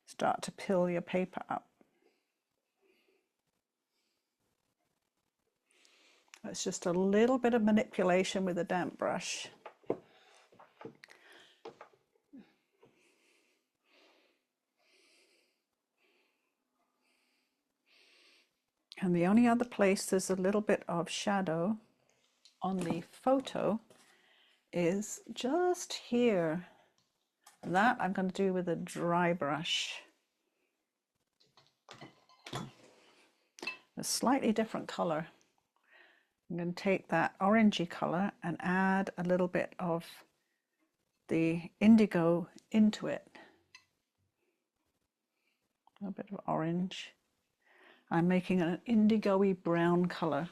Speaker 1: start to pill your paper up. It's just a little bit of manipulation with a damp brush. And the only other place there's a little bit of shadow on the photo is just here. That I'm going to do with a dry brush. A slightly different color. I'm going to take that orangey color and add a little bit of the indigo into it. A bit of orange. I'm making an indigo-y brown color.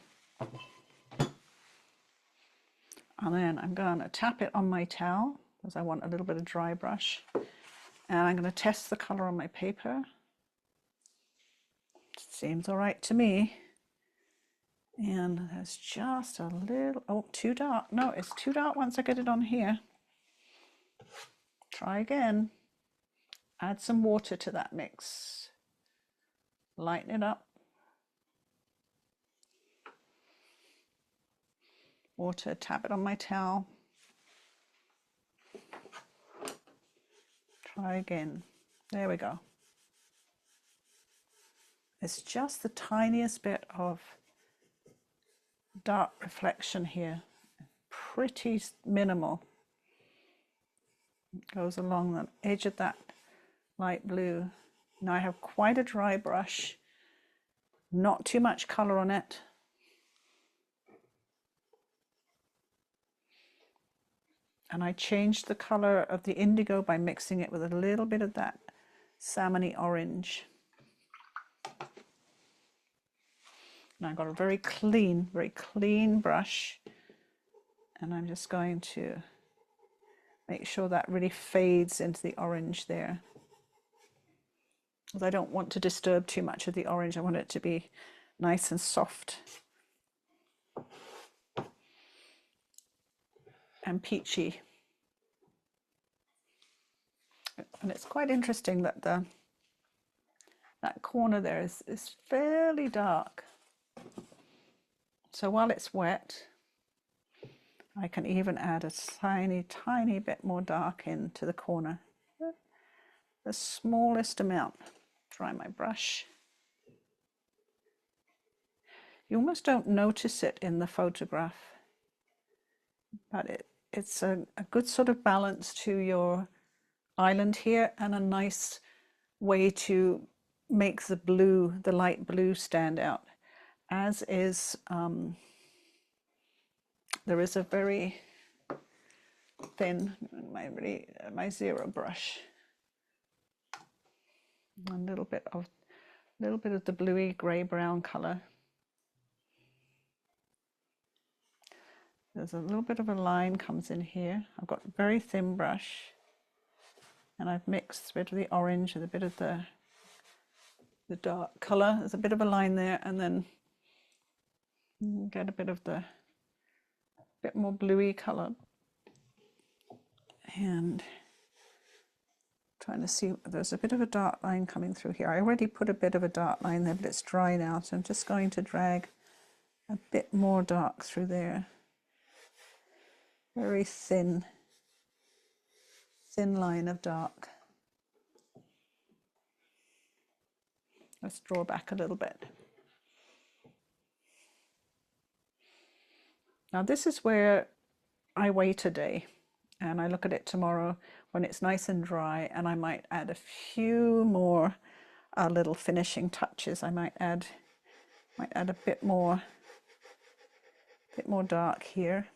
Speaker 1: And then I'm going to tap it on my towel because I want a little bit of dry brush. And I'm going to test the color on my paper. Seems all right to me. And there's just a little, oh, too dark. No, it's too dark once I get it on here. Try again. Add some water to that mix. Lighten it up. Water, tap it on my towel. Try again. There we go. It's just the tiniest bit of dark reflection here. Pretty minimal. It goes along the edge of that light blue. Now I have quite a dry brush. Not too much color on it. And I changed the color of the indigo by mixing it with a little bit of that salmony orange. And I've got a very clean brush. And I'm just going to make sure that really fades into the orange there. Because I don't want to disturb too much of the orange. I want it to be nice and soft and peachy. And it's quite interesting that that corner there is fairly dark. So while it's wet, I can even add a tiny bit more dark into the corner. The smallest amount. Dry my brush. You almost don't notice it in the photograph, but it's a good sort of balance to your island here, and a nice way to make the blue, the light blue, stand out. As is, there is a very thin, my zero brush, a little bit of the bluey grey brown color. There's a little bit of a line comes in here. I've got a very thin brush, and I've mixed a bit of the orange and a bit of the dark color. There's a bit of a line there, and then get a bit of the bit more bluey color. And trying to see, there's a bit of a dark line coming through here. I already put a bit of a dark line there, but it's drying out. I'm just going to drag a bit more dark through there. Very thin line of dark. Let's draw back a little bit. Now this is where I wait a day and I look at it tomorrow when it's nice and dry, and I might add a few more little finishing touches. I might add a bit more dark here.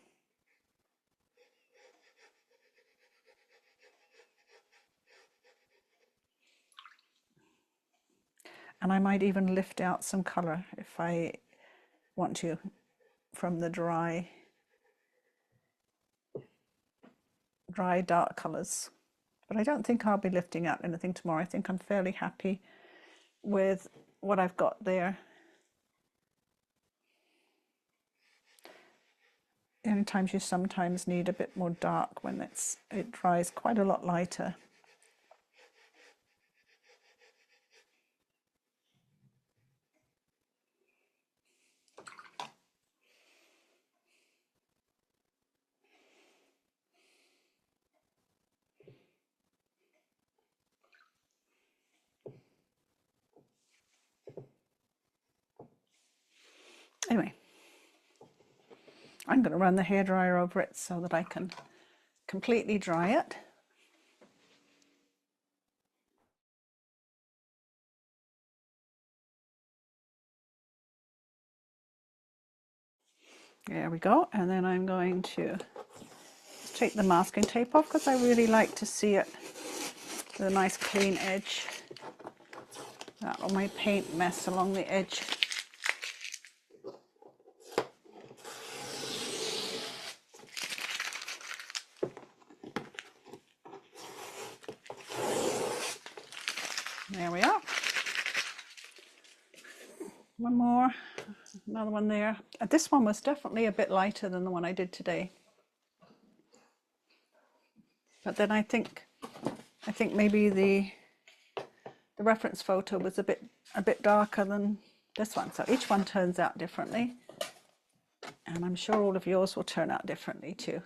Speaker 1: And I might even lift out some color if I want to from the dry dark colors. But I don't think I'll be lifting out anything tomorrow. I think I'm fairly happy with what I've got there. The only times you sometimes need a bit more dark when it dries quite a lot lighter. Anyway, I'm going to run the hairdryer over it so that I can completely dry it. There we go. And then I'm going to take the masking tape off because I really like to see it with a nice clean edge. That all my paint mess along the edge. There we are. One more, another one there. This one was definitely a bit lighter than the one I did today. But then I think maybe the reference photo was a bit darker than this one. So each one turns out differently. And I'm sure all of yours will turn out differently too.